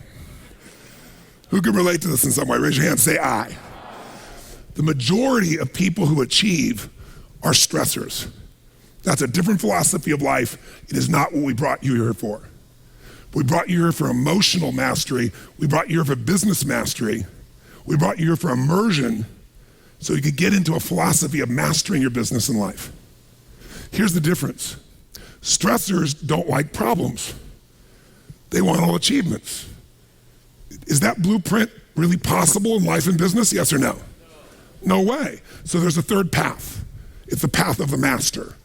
Who can relate to this in some way? Raise your hand, say I. The majority of people who achieve are stressors. That's a different philosophy of life. It is not what we brought you here for. We brought you here for emotional mastery. We brought you here for business mastery. We brought you here for immersion, so you could get into a philosophy of mastering your business and life. Here's the difference. Stressors don't like problems. They want all achievements. Is that blueprint really possible in life and business? Yes or no? No way. So there's a third path. It's the path of the master.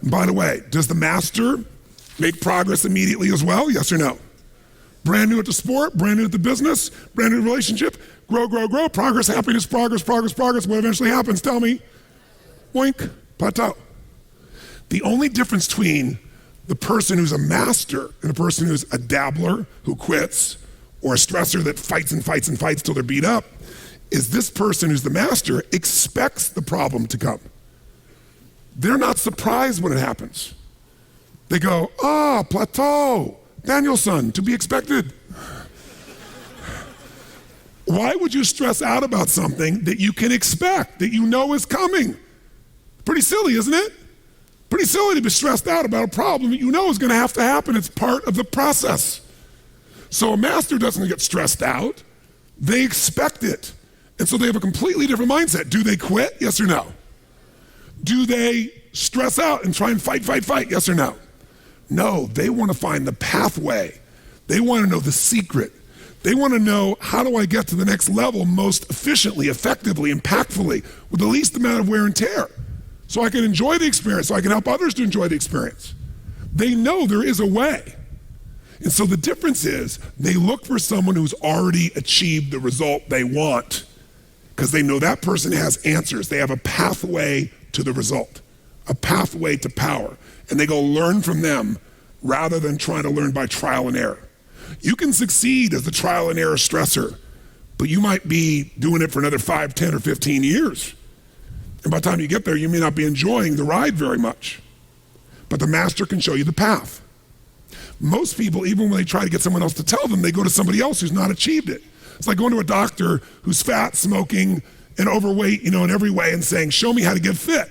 And by the way, does the master make progress immediately as well? Yes or no? Brand new at the sport, brand new at the business, brand new relationship, grow, progress, happiness, progress. What eventually happens? Tell me. Boink, plateau. The only difference between the person who's a master and the person who's a dabbler who quits, or a stressor that fights till they're beat up, is this person who's the master expects the problem to come. They're not surprised when it happens. They go, plateau, Danielson, to be expected. Why would you stress out about something that you can expect, that you know is coming? Pretty silly, isn't it? Pretty silly to be stressed out about a problem that you know is going to have to happen. It's part of the process. So a master doesn't get stressed out. They expect it. And so they have a completely different mindset. Do they quit? Yes or no? Do they stress out and try and fight? Yes or no? No, they want to find the pathway. They want to know the secret. They want to know, how do I get to the next level most efficiently, effectively, impactfully, with the least amount of wear and tear, so I can enjoy the experience, so I can help others to enjoy the experience. They know there is a way. And so the difference is they look for someone who's already achieved the result they want, because they know that person has answers. They have a pathway to the result, a pathway to power. And they go learn from them rather than trying to learn by trial and error. You can succeed as the trial and error stressor, but you might be doing it for another 5, 10, or 15 years. And by the time you get there, you may not be enjoying the ride very much. But the master can show you the path. Most people, even when they try to get someone else to tell them, they go to somebody else who's not achieved it. It's like going to a doctor who's fat, smoking, and overweight, in every way, and saying, show me how to get fit.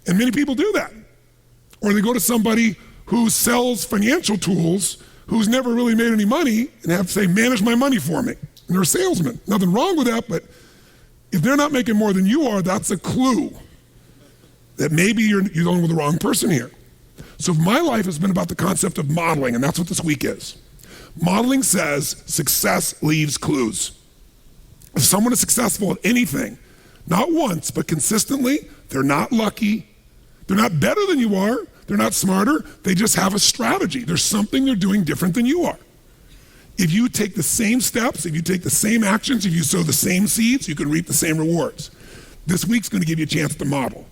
And many people do that. Or they go to somebody who sells financial tools, who's never really made any money, and have to say, manage my money for me. And they're a salesman. Nothing wrong with that, but if they're not making more than you are, that's a clue that maybe you're dealing with the wrong person here. So my life has been about the concept of modeling, and that's what this week is. Modeling says success leaves clues. If someone is successful at anything, Not once, but consistently. They're not lucky. They're not better than you are. They're not smarter. They just have a strategy. There's something they're doing different than you are. If you take the same steps, if you take the same actions, if you sow the same seeds, you can reap the same rewards. This week's going to give you a chance to model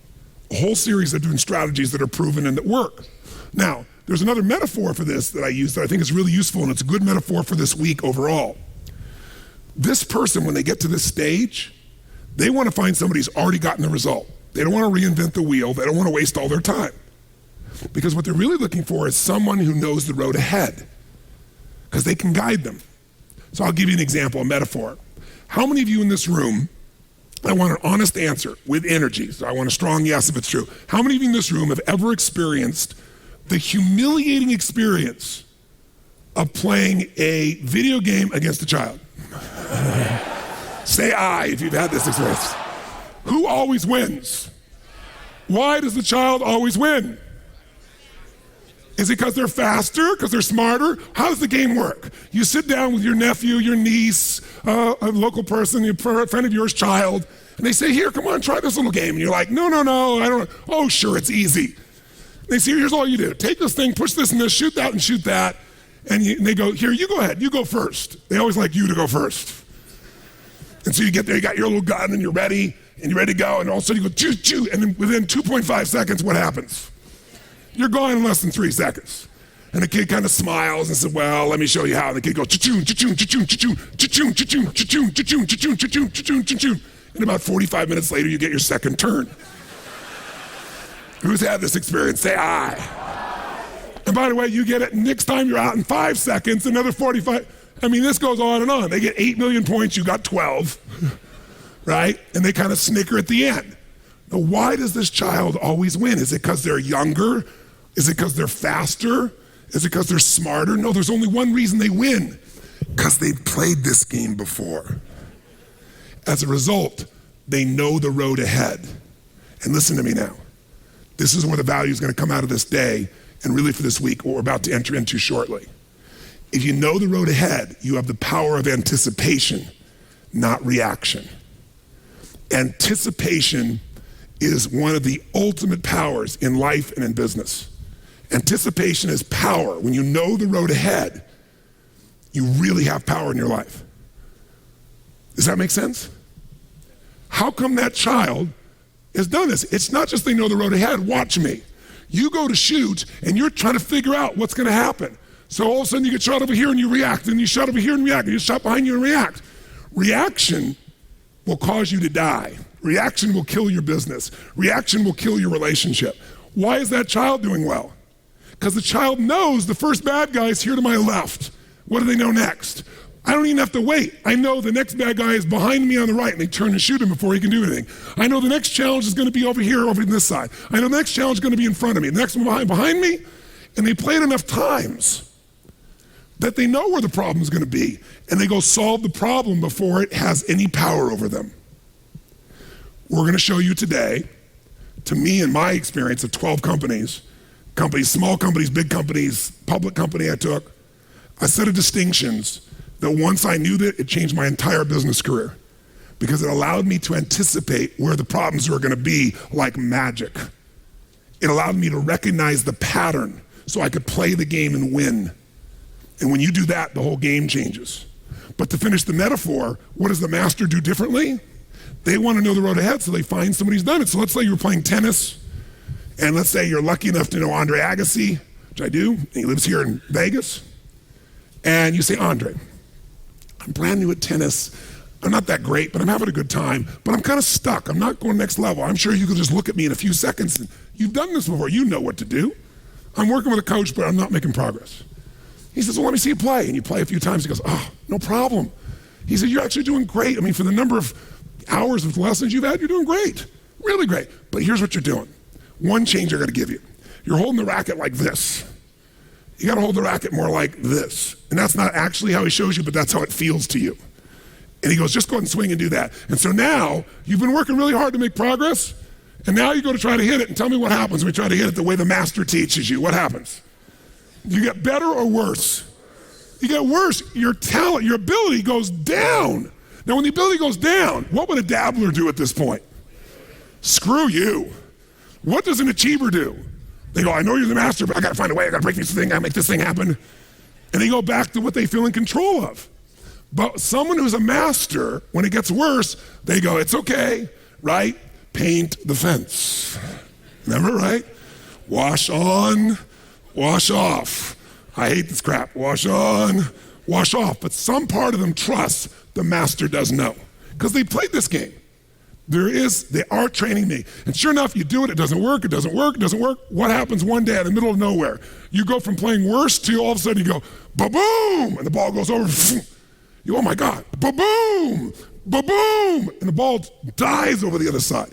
a whole series of different strategies that are proven and that work. Now, there's another metaphor for this that I use that I think is really useful, and it's a good metaphor for this week overall. This person, when they get to this stage, they want to find somebody who's already gotten the result. They don't want to reinvent the wheel. They don't want to waste all their time. Because what they're really looking for is someone who knows the road ahead, because they can guide them. So I'll give you an example, a metaphor. How many of you in this room, I want an honest answer with energy, so I want a strong yes if it's true. How many of you in this room have ever experienced the humiliating experience of playing a video game against a child? Say aye if you've had this experience. Who always wins? Why does the child always win? Is it because they're faster, because they're smarter? How does the game work? You sit down with your nephew, your niece, a local person, a friend of yours, child, and they say, here, come on, try this little game. And you're like, no, I don't. Oh, sure, it's easy. They say, here's all you do. Take this thing, push this and this, shoot that and shoot that. And they go, here, you go ahead, you go first. They always like you to go first. And so you get there, you got your little gun and you're ready to go, and all of a sudden you go, choo, choo, and then within 2.5 seconds, what happens? You're gone in less than 3 seconds. And the kid kind of smiles and says, well, let me show you how. And the kid goes, cha-choon, cha-choon, cha-choon, cha-choon, cha-choon, cha-choon, cha-choon, cha-choon, cha-choon, cha-choon, cha-choon, cha-choon. And about 45 minutes later, you get your second turn. Who's had this experience? Say aye. And by the way, you get it next time you're out in 5 seconds, another 45. I mean, this goes on and on. They get 8 million points, you got 12, right? And they kind of snicker at the end. Now, why does this child always win? Is it because they're younger? Is it because they're faster? Is it because they're smarter? No, there's only one reason they win. Because they've played this game before. As a result, they know the road ahead. And listen to me now. This is where the value is going to come out of this day, and really for this week, what we're about to enter into shortly. If you know the road ahead, you have the power of anticipation, not reaction. Anticipation is one of the ultimate powers in life and in business. Anticipation is power. When you know the road ahead, you really have power in your life. Does that make sense? How come that child has done this? It's not just they know the road ahead. Watch me. You go to shoot and you're trying to figure out what's going to happen. So all of a sudden you get shot over here and you react, and you shot over here and react, and you shot behind you and react. Reaction will cause you to die. Reaction will kill your business. Reaction will kill your relationship. Why is that child doing well? Because the child knows the first bad guy is here to my left. What do they know next? I don't even have to wait. I know the next bad guy is behind me on the right, and they turn and shoot him before he can do anything. I know the next challenge is going to be over here, over this side. I know the next challenge is going to be in front of me. The next one behind me, and they play it enough times that they know where the problem is going to be, and they go solve the problem before it has any power over them. We're going to show you today, to me and my experience of 12 companies, small companies, big companies, public company I took, a set of distinctions that once I knew that, it changed my entire business career, because it allowed me to anticipate where the problems were going to be like magic. It allowed me to recognize the pattern so I could play the game and win. And when you do that, the whole game changes. But to finish the metaphor, what does the master do differently? They want to know the road ahead, so they find somebody who's done it. So let's say you're playing tennis, and let's say you're lucky enough to know Andre Agassi, which I do, and he lives here in Vegas. And you say, Andre, I'm brand new at tennis. I'm not that great, but I'm having a good time. But I'm kind of stuck. I'm not going next level. I'm sure you could just look at me in a few seconds. And you've done this before. You know what to do. I'm working with a coach, but I'm not making progress. He says, well, let me see you play. And you play a few times. He goes, oh, no problem. He said, you're actually doing great. I mean, for the number of hours of lessons you've had, you're doing great. Really great. But here's what you're doing. One change I got to give you. You're holding the racket like this. You got to hold the racket more like this. And that's not actually how he shows you, but that's how it feels to you. And he goes, just go ahead and swing and do that. And so now you've been working really hard to make progress. And now you go to try to hit it, and tell me what happens when you try to hit it the way the master teaches you. What happens? You get better or worse? You get worse. Your talent, your ability goes down. Now, when the ability goes down, what would a dabbler do at this point? Screw you. What does an achiever do? They go, I know you're the master, but I gotta find a way, I gotta break this thing, I gotta make this thing happen. And they go back to what they feel in control of. But someone who's a master, when it gets worse, they go, it's okay, right? Paint the fence. Remember, right? Wash on, wash off. I hate this crap. Wash on, wash off. But some part of them trusts the master does know. Because they played this game. They are training me. And sure enough, you do it, it doesn't work, it doesn't work, it doesn't work. What happens one day in the middle of nowhere? You go from playing worse to all of a sudden you go, ba-boom, and the ball goes over. You go, oh my God, ba-boom, ba-boom, and the ball dies over the other side.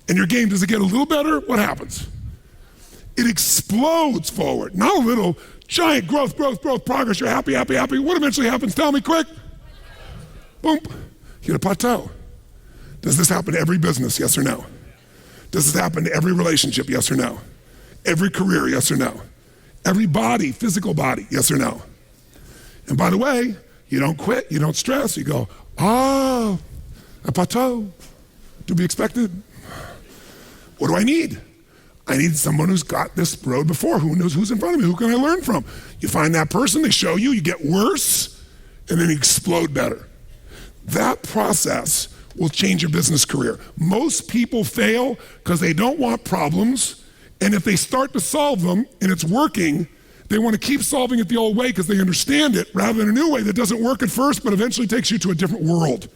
And your game, does it get a little better? What happens? It explodes forward. Not a little, giant growth, progress. You're happy. What eventually happens? Tell me quick. Boom, you get a plateau. Does this happen to every business, yes or no? Does this happen to every relationship, yes or no? Every career, yes or no? Every body, physical body, yes or no? And by the way, you don't quit, you don't stress, you go, a plateau, to be expected. What do I need? I need someone who's got this road before, who knows who's in front of me, who can I learn from? You find that person, they show you, you get worse, and then you explode better. That process will change your business career. Most people fail because they don't want problems, and if they start to solve them and it's working, they want to keep solving it the old way because they understand it rather than a new way that doesn't work at first but eventually takes you to a different world.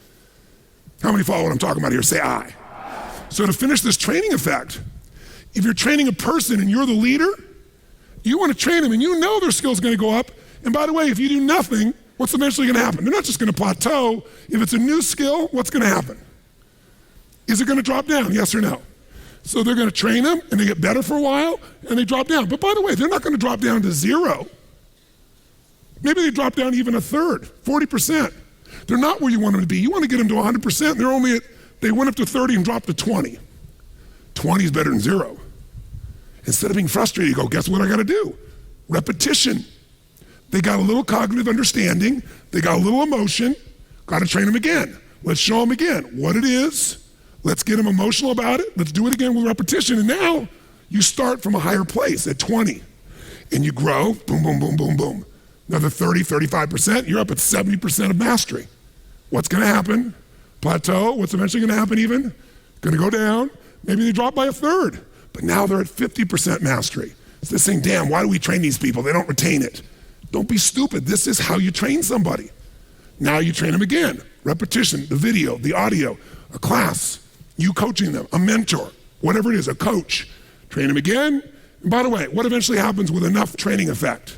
How many follow what I'm talking about here? Say aye. So to finish this training effect, if you're training a person and you're the leader, you want to train them and you know their skills are going to go up. And by the way, if you do nothing, what's eventually going to happen? They're not just going to plateau. If it's a new skill, what's going to happen? Is it going to drop down, yes or no? So they're going to train them and they get better for a while and they drop down. But by the way, they're not going to drop down to 0. Maybe they drop down even a third, 40%. They're not where you want them to be. You want to get them to 100%. They went up to 30 and dropped to 20. 20 is better than 0. Instead of being frustrated, you go, guess what I got to do? Repetition. They got a little cognitive understanding. They got a little emotion. Got to train them again. Let's show them again what it is. Let's get them emotional about it. Let's do it again with repetition. And now you start from a higher place at 20. And you grow, boom, boom, boom, boom, boom. Another 30, 35%, you're up at 70% of mastery. What's going to happen? Plateau. What's eventually going to happen even? Going to go down. Maybe they drop by a third. But now they're at 50% mastery. It's this thing, damn, why do we train these people? They don't retain it. Don't be stupid. This is how you train somebody. Now you train them again. Repetition, the video, the audio, a class, you coaching them, a mentor, whatever it is, a coach. Train them again. And by the way, what eventually happens with enough training effect?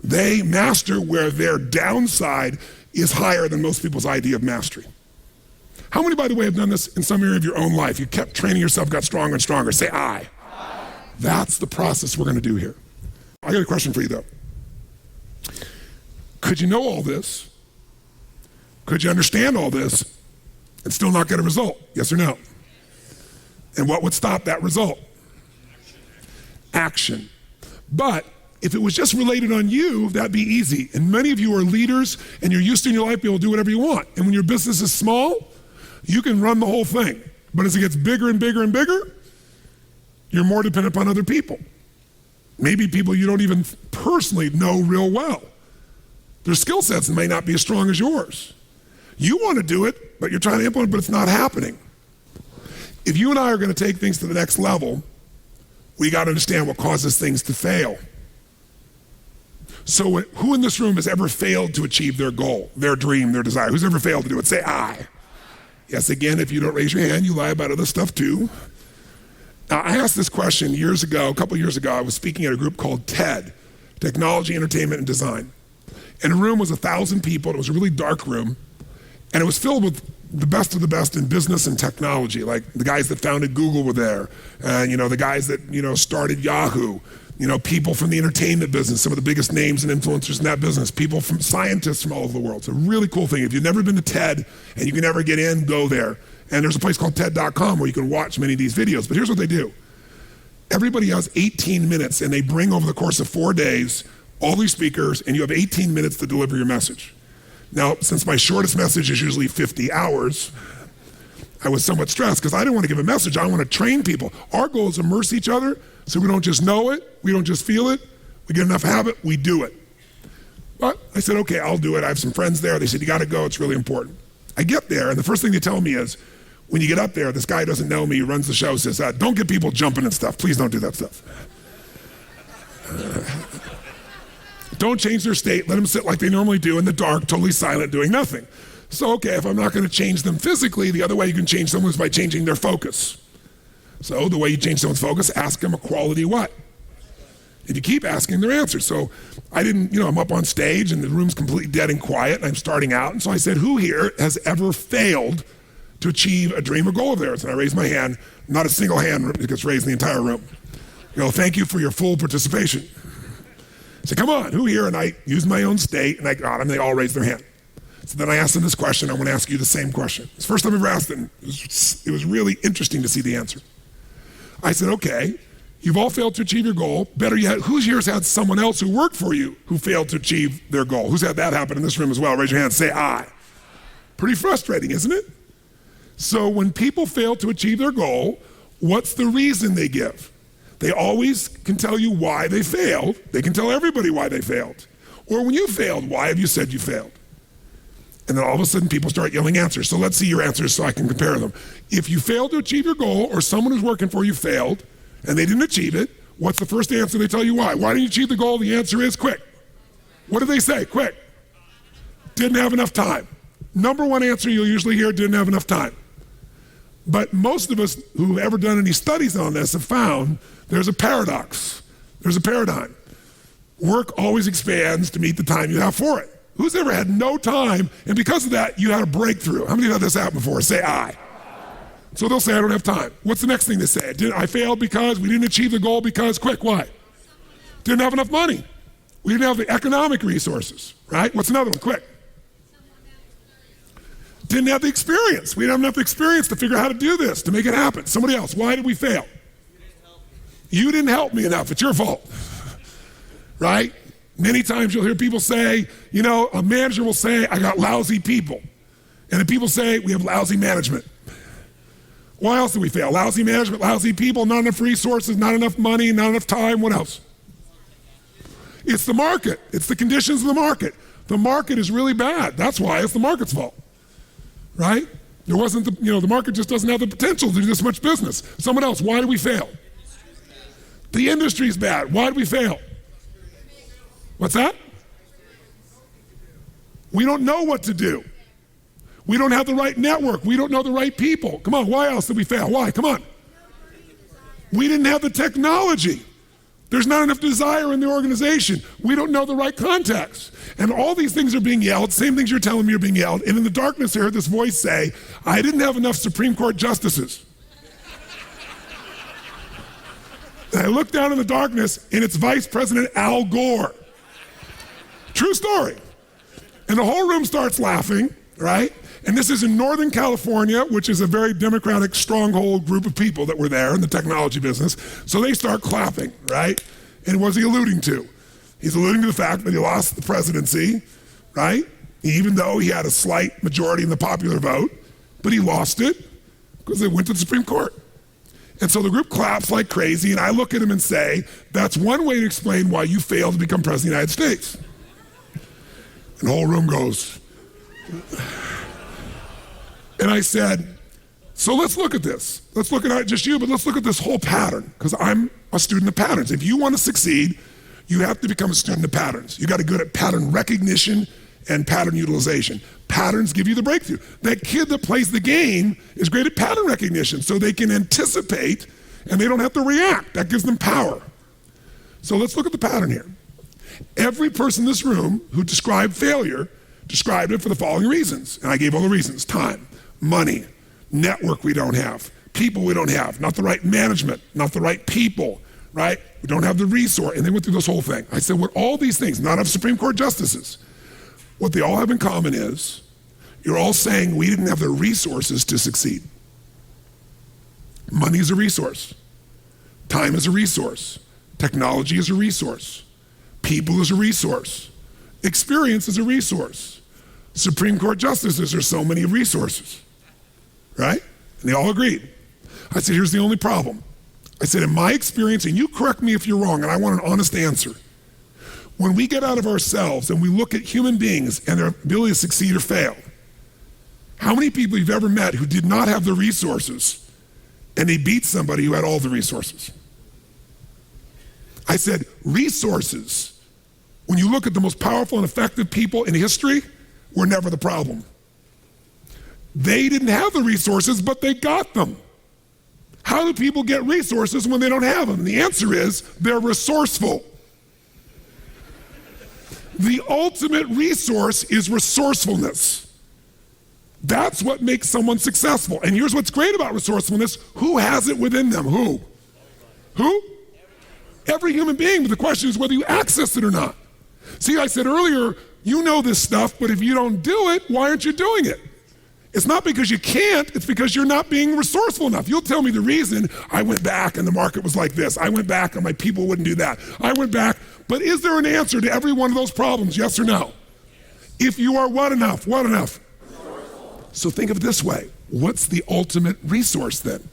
They master where their downside is higher than most people's idea of mastery. How many, by the way, have done this in some area of your own life? You kept training yourself, got stronger and stronger. Say aye. That's the process we're going to do here. I got a question for you, though. Could you know all this? Could you understand all this and still not get a result? Yes or no? And what would stop that result? Action. But if it was just related on you, that'd be easy. And many of you are leaders and you're used to in your life being able to do whatever you want. And when your business is small, you can run the whole thing. But as it gets bigger and bigger and bigger, you're more dependent upon other people. Maybe people you don't even personally know real well. Their skill sets may not be as strong as yours. You want to do it, but you're trying to implement it, but it's not happening. If you and I are going to take things to the next level, we got to understand what causes things to fail. So who in this room has ever failed to achieve their goal, their dream, their desire? Who's ever failed to do it? Say aye. Yes, again, if you don't raise your hand, you lie about other stuff too. Now, I asked this question years ago, a couple years ago. I was speaking at a group called TED, Technology, Entertainment, and Design. And the room was 1,000 people. It was a really dark room. And it was filled with the best of the best in business and technology. Like the guys that founded Google were there. And, the guys that, started Yahoo. People from the entertainment business, some of the biggest names and influencers in that business. People from scientists from all over the world. It's a really cool thing. If you've never been to TED and you can never get in, go there. And there's a place called TED.com where you can watch many of these videos. But here's what they do. Everybody has 18 minutes and they bring over the course of 4 days all these speakers and you have 18 minutes to deliver your message. Now, since my shortest message is usually 50 hours, I was somewhat stressed because I didn't want to give a message. I want to train people. Our goal is to immerse each other so we don't just know it, we don't just feel it, we get enough habit, we do it. But I said, okay, I'll do it. I have some friends there. They said, you got to go. It's really important. I get there, and the first thing they tell me is, when you get up there, this guy doesn't know me, who runs the show, says, don't get people jumping and stuff. Please don't do that stuff. Don't change their state. Let them sit like they normally do in the dark, totally silent, doing nothing. So, okay, if I'm not going to change them physically, the other way you can change someone is by changing their focus. So the way you change someone's focus, ask them a quality what? If you keep asking, their answer. So I didn't, I'm up on stage and the room's completely dead and quiet and I'm starting out. And so I said, who here has ever failed to achieve a dream or goal of theirs? And I raised my hand. Not a single hand gets raised in the entire room. Thank you for your full participation. I said, come on, who here? And I used my own state and I got them. They all raised their hand. So then I asked them this question. I want to ask you the same question. It's the first time I ever asked them. It was really interesting to see the answer. I said, okay, you've all failed to achieve your goal. Better yet, who here has had someone else who worked for you who failed to achieve their goal? Who's had that happen in this room as well? Raise your hand, say I. Pretty frustrating, isn't it? So when people fail to achieve their goal, what's the reason they give? They always can tell you why they failed. They can tell everybody why they failed. Or when you failed, why have you said you failed? And then all of a sudden people start yelling answers. So let's see your answers so I can compare them. If you failed to achieve your goal or someone who's working for you failed and they didn't achieve it, what's the first answer they tell you why? Why didn't you achieve the goal? The answer is quick. What do they say? Quick. Didn't have enough time. Number one answer you'll usually hear, didn't have enough time. But most of us who've ever done any studies on this have found there's a paradox. There's a paradigm. Work always expands to meet the time you have for it. Who's ever had no time, and because of that, you had a breakthrough? How many have had this happen before? Say I. So they'll say, I don't have time. What's the next thing they say? I failed because we didn't achieve the goal because, quick, why? Didn't have enough money. We didn't have the economic resources, right? What's another one? Quick. Didn't have the experience. We didn't have enough experience to figure out how to do this, to make it happen. Somebody else, why did we fail? You didn't help me enough. It's your fault, right? Many times you'll hear people say, a manager will say, I got lousy people. And then people say, we have lousy management. Why else do we fail? Lousy management, lousy people, not enough resources, not enough money, not enough time. What else? It's the market. It's the conditions of the market. The market is really bad. That's why it's the market's fault, right? There wasn't the market just doesn't have the potential to do this much business. Someone else, why did we fail? The industry's bad. Why did we fail? What's that? We don't know what to do. We don't have the right network. We don't know the right people. Come on, why else did we fail? Why? Come on. We didn't have the technology. There's not enough desire in the organization. We don't know the right contacts. And all these things are being yelled, same things you're telling me are being yelled. And in the darkness I heard this voice say, I didn't have enough Supreme Court justices. And I looked down in the darkness and it's Vice President Al Gore. True story. And the whole room starts laughing, right? And this is in Northern California, which is a very Democratic stronghold group of people that were there in the technology business. So they start clapping, right? And what's he alluding to? He's alluding to the fact that he lost the presidency, right? Even though he had a slight majority in the popular vote, but he lost it because they went to the Supreme Court. And so the group claps like crazy, and I look at him and say, that's one way to explain why you failed to become president of the United States. And the whole room goes. And I said, so let's look at this. Let's look at not just you, but let's look at this whole pattern, because I'm a student of patterns. If you want to succeed, you have to become a student of patterns. You got to be good at pattern recognition and pattern utilization. Patterns give you the breakthrough. That kid that plays the game is great at pattern recognition, so they can anticipate and they don't have to react. That gives them power. So let's look at the pattern here. Every person in this room who described failure described it for the following reasons. And I gave all the reasons: time, money, network we don't have, people we don't have, not the right management, not the right people, right? We don't have the resource. And they went through this whole thing. I said, what all these things, not of Supreme Court justices, what they all have in common is you're all saying we didn't have the resources to succeed. Money is a resource. Time is a resource. Technology is a resource. People is a resource. Experience is a resource. Supreme Court justices are so many resources, right? And they all agreed. I said, here's the only problem. I said, in my experience, and you correct me if you're wrong, and I want an honest answer. When we get out of ourselves and we look at human beings and their ability to succeed or fail, how many people you've ever met who did not have the resources and they beat somebody who had all the resources? I said, resources, when you look at the most powerful and effective people in history, were never the problem. They didn't have the resources, but they got them. How do people get resources when they don't have them? The answer is they're resourceful. The ultimate resource is resourcefulness. That's what makes someone successful. And here's what's great about resourcefulness. Who has it within them? Who? Who? Every human being, but the question is whether you access it or not. See, I said earlier, you know this stuff, but if you don't do it, why aren't you doing it? It's not because you can't, it's because you're not being resourceful enough. You'll tell me the reason. I went back and the market was like this. I went back and my people wouldn't do that. I went back, but is there an answer to every one of those problems, yes or no? If you are what enough? What enough? So think of it this way. What's the ultimate resource then?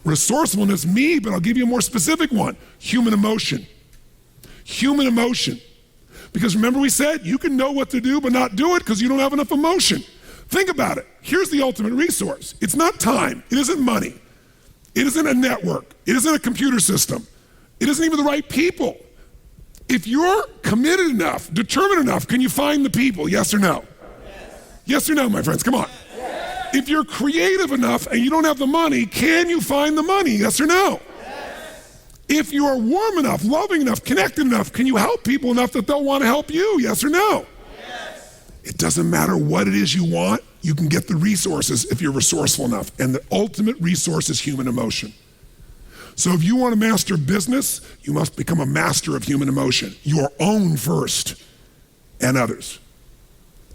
Resourcefulness, me, but I'll give you a more specific one. Human emotion. Human emotion. Because remember we said, you can know what to do but not do it because you don't have enough emotion. Think about it. Here's the ultimate resource. It's not time. It isn't money. It isn't a network. It isn't a computer system. It isn't even the right people. If you're committed enough, determined enough, can you find the people? Yes or no? Yes or no, my friends? Come on. Yes. If you're creative enough and you don't have the money, can you find the money? Yes or no? Yes. If you are warm enough, loving enough, connected enough, can you help people enough that they'll want to help you? Yes or no? Yes. It doesn't matter what it is you want, you can get the resources if you're resourceful enough. And the ultimate resource is human emotion. So if you want to master business, you must become a master of human emotion. Your own first and others.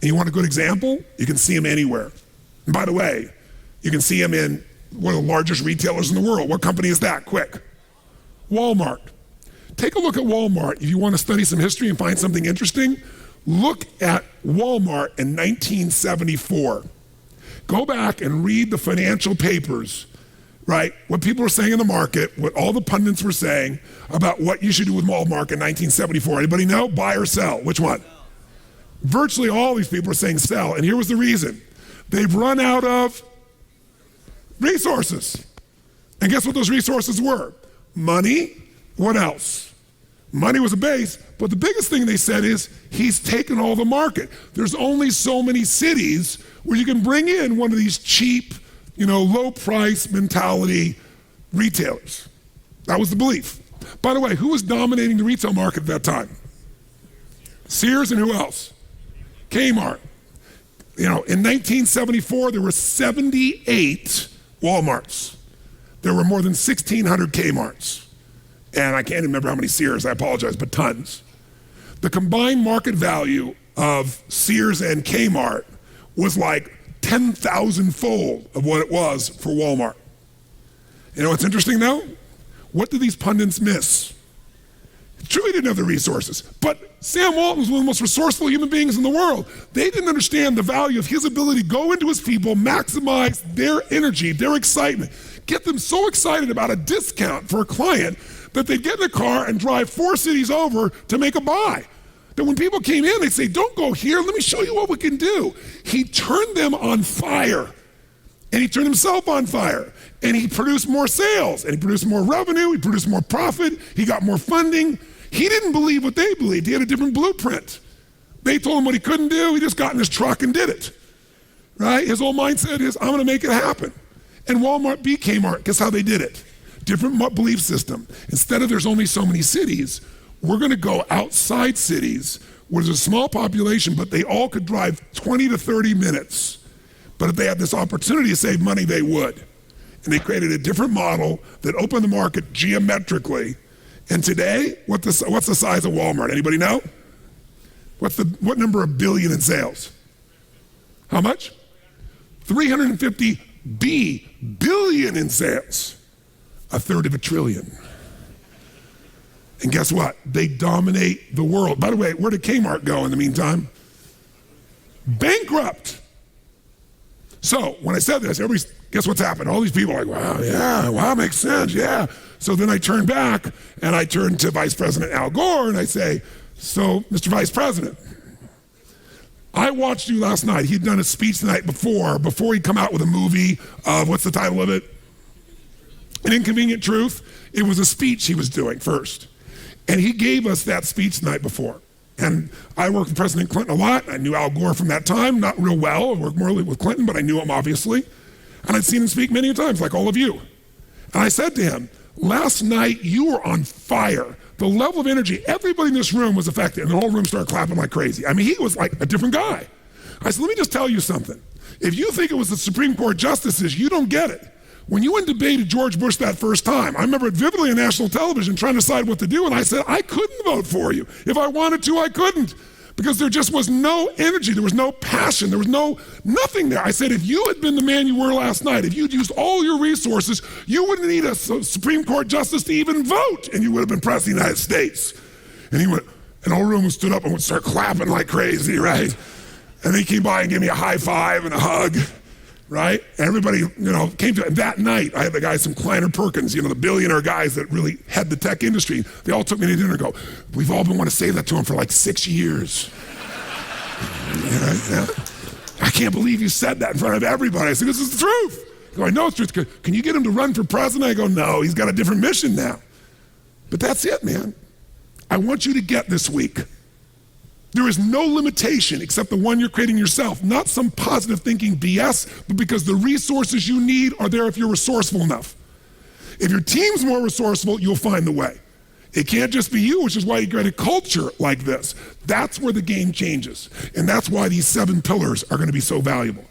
And you want a good example? You can see them anywhere. And by the way, you can see them in one of the largest retailers in the world. What company is that? Quick. Walmart. Take a look at Walmart. If you want to study some history and find something interesting, look at Walmart in 1974. Go back and read the financial papers, right? What people were saying in the market, what all the pundits were saying about what you should do with Walmart in 1974. Anybody know? Buy or sell? Which one? Virtually all these people are saying sell, and here was the reason. They've run out of resources. And guess what those resources were? Money. What else? Money was a base, but the biggest thing they said is he's taken all the market. There's only so many cities where you can bring in one of these cheap, low price mentality retailers. That was the belief. By the way, who was dominating the retail market at that time? Sears and who else? Kmart. In 1974, there were 78 Walmarts. There were more than 1,600 Kmarts. And I can't remember how many Sears, I apologize, but tons. The combined market value of Sears and Kmart was like 10,000-fold of what it was for Walmart. You know what's interesting though? What did these pundits miss? True, he didn't have the resources, but Sam Walton was one of the most resourceful human beings in the world. They didn't understand the value of his ability to go into his people, maximize their energy, their excitement, get them so excited about a discount for a client that they'd get in a car and drive 4 cities over to make a buy. That when people came in, they'd say, don't go here, let me show you what we can do. He turned them on fire, and he turned himself on fire, and he produced more sales, and he produced more revenue, he produced more profit, he got more funding. He didn't believe what they believed. He had a different blueprint. They told him what he couldn't do. He just got in his truck and did it, right? His whole mindset is, I'm going to make it happen. And Walmart beat Kmart. Guess how they did it? Different belief system. Instead of there's only so many cities, we're going to go outside cities where there's a small population, but they all could drive 20 to 30 minutes. But if they had this opportunity to save money, they would. And they created a different model that opened the market geometrically. And today, what's the size of Walmart? Anybody know? What number of billion in sales? How much? 350 billion in sales. 1/3 of a trillion. And guess what? They dominate the world. By the way, where did Kmart go in the meantime? bankrupt. So when I said this, everybody, guess what's happened? All these people are like, wow, yeah, wow, makes sense, yeah. So then I turn back and I turn to Vice President Al Gore and I say, so Mr. Vice President, I watched you last night. He'd done a speech the night before he'd come out with a movie of, what's the title of it? An Inconvenient Truth. It was a speech he was doing first. And he gave us that speech the night before. And I worked with President Clinton a lot. I knew Al Gore from that time, not real well. I worked more with Clinton, but I knew him obviously. And I'd seen him speak many times, like all of you. And I said to him, last night you were on fire. The level of energy, everybody in this room was affected, and the whole room started clapping like crazy. I mean, he was like a different guy. I said, let me just tell you something. If you think it was the Supreme Court justices, you don't get it. When you went and debated George Bush that first time, I remember it vividly on national television trying to decide what to do, and I said, I couldn't vote for you. If I wanted to, I couldn't. Because there just was no energy, there was no passion, there was nothing there. I said, if you had been the man you were last night, if you'd used all your resources, you wouldn't need a Supreme Court justice to even vote, and you would have been president of the United States. And he went, and the whole room stood up and would start clapping like crazy, right? And he came by and gave me a high five and a hug, right? Everybody, came to, and that night, I had the guys from Kleiner Perkins, the billionaire guys that really head the tech industry. They all took me to dinner and go, we've all been wanting to say that to him for like 6 years. Yeah. I can't believe you said that in front of everybody. I said, this is the truth. They go, I know it's the truth. Can you get him to run for president? I go, no, he's got a different mission now. But that's it, man. I want you to get this week. There is no limitation except the one you're creating yourself, not some positive thinking BS, but because the resources you need are there if you're resourceful enough. If your team's more resourceful, you'll find the way. It can't just be you, which is why you create a culture like this. That's where the game changes. And that's why these 7 pillars are going to be so valuable.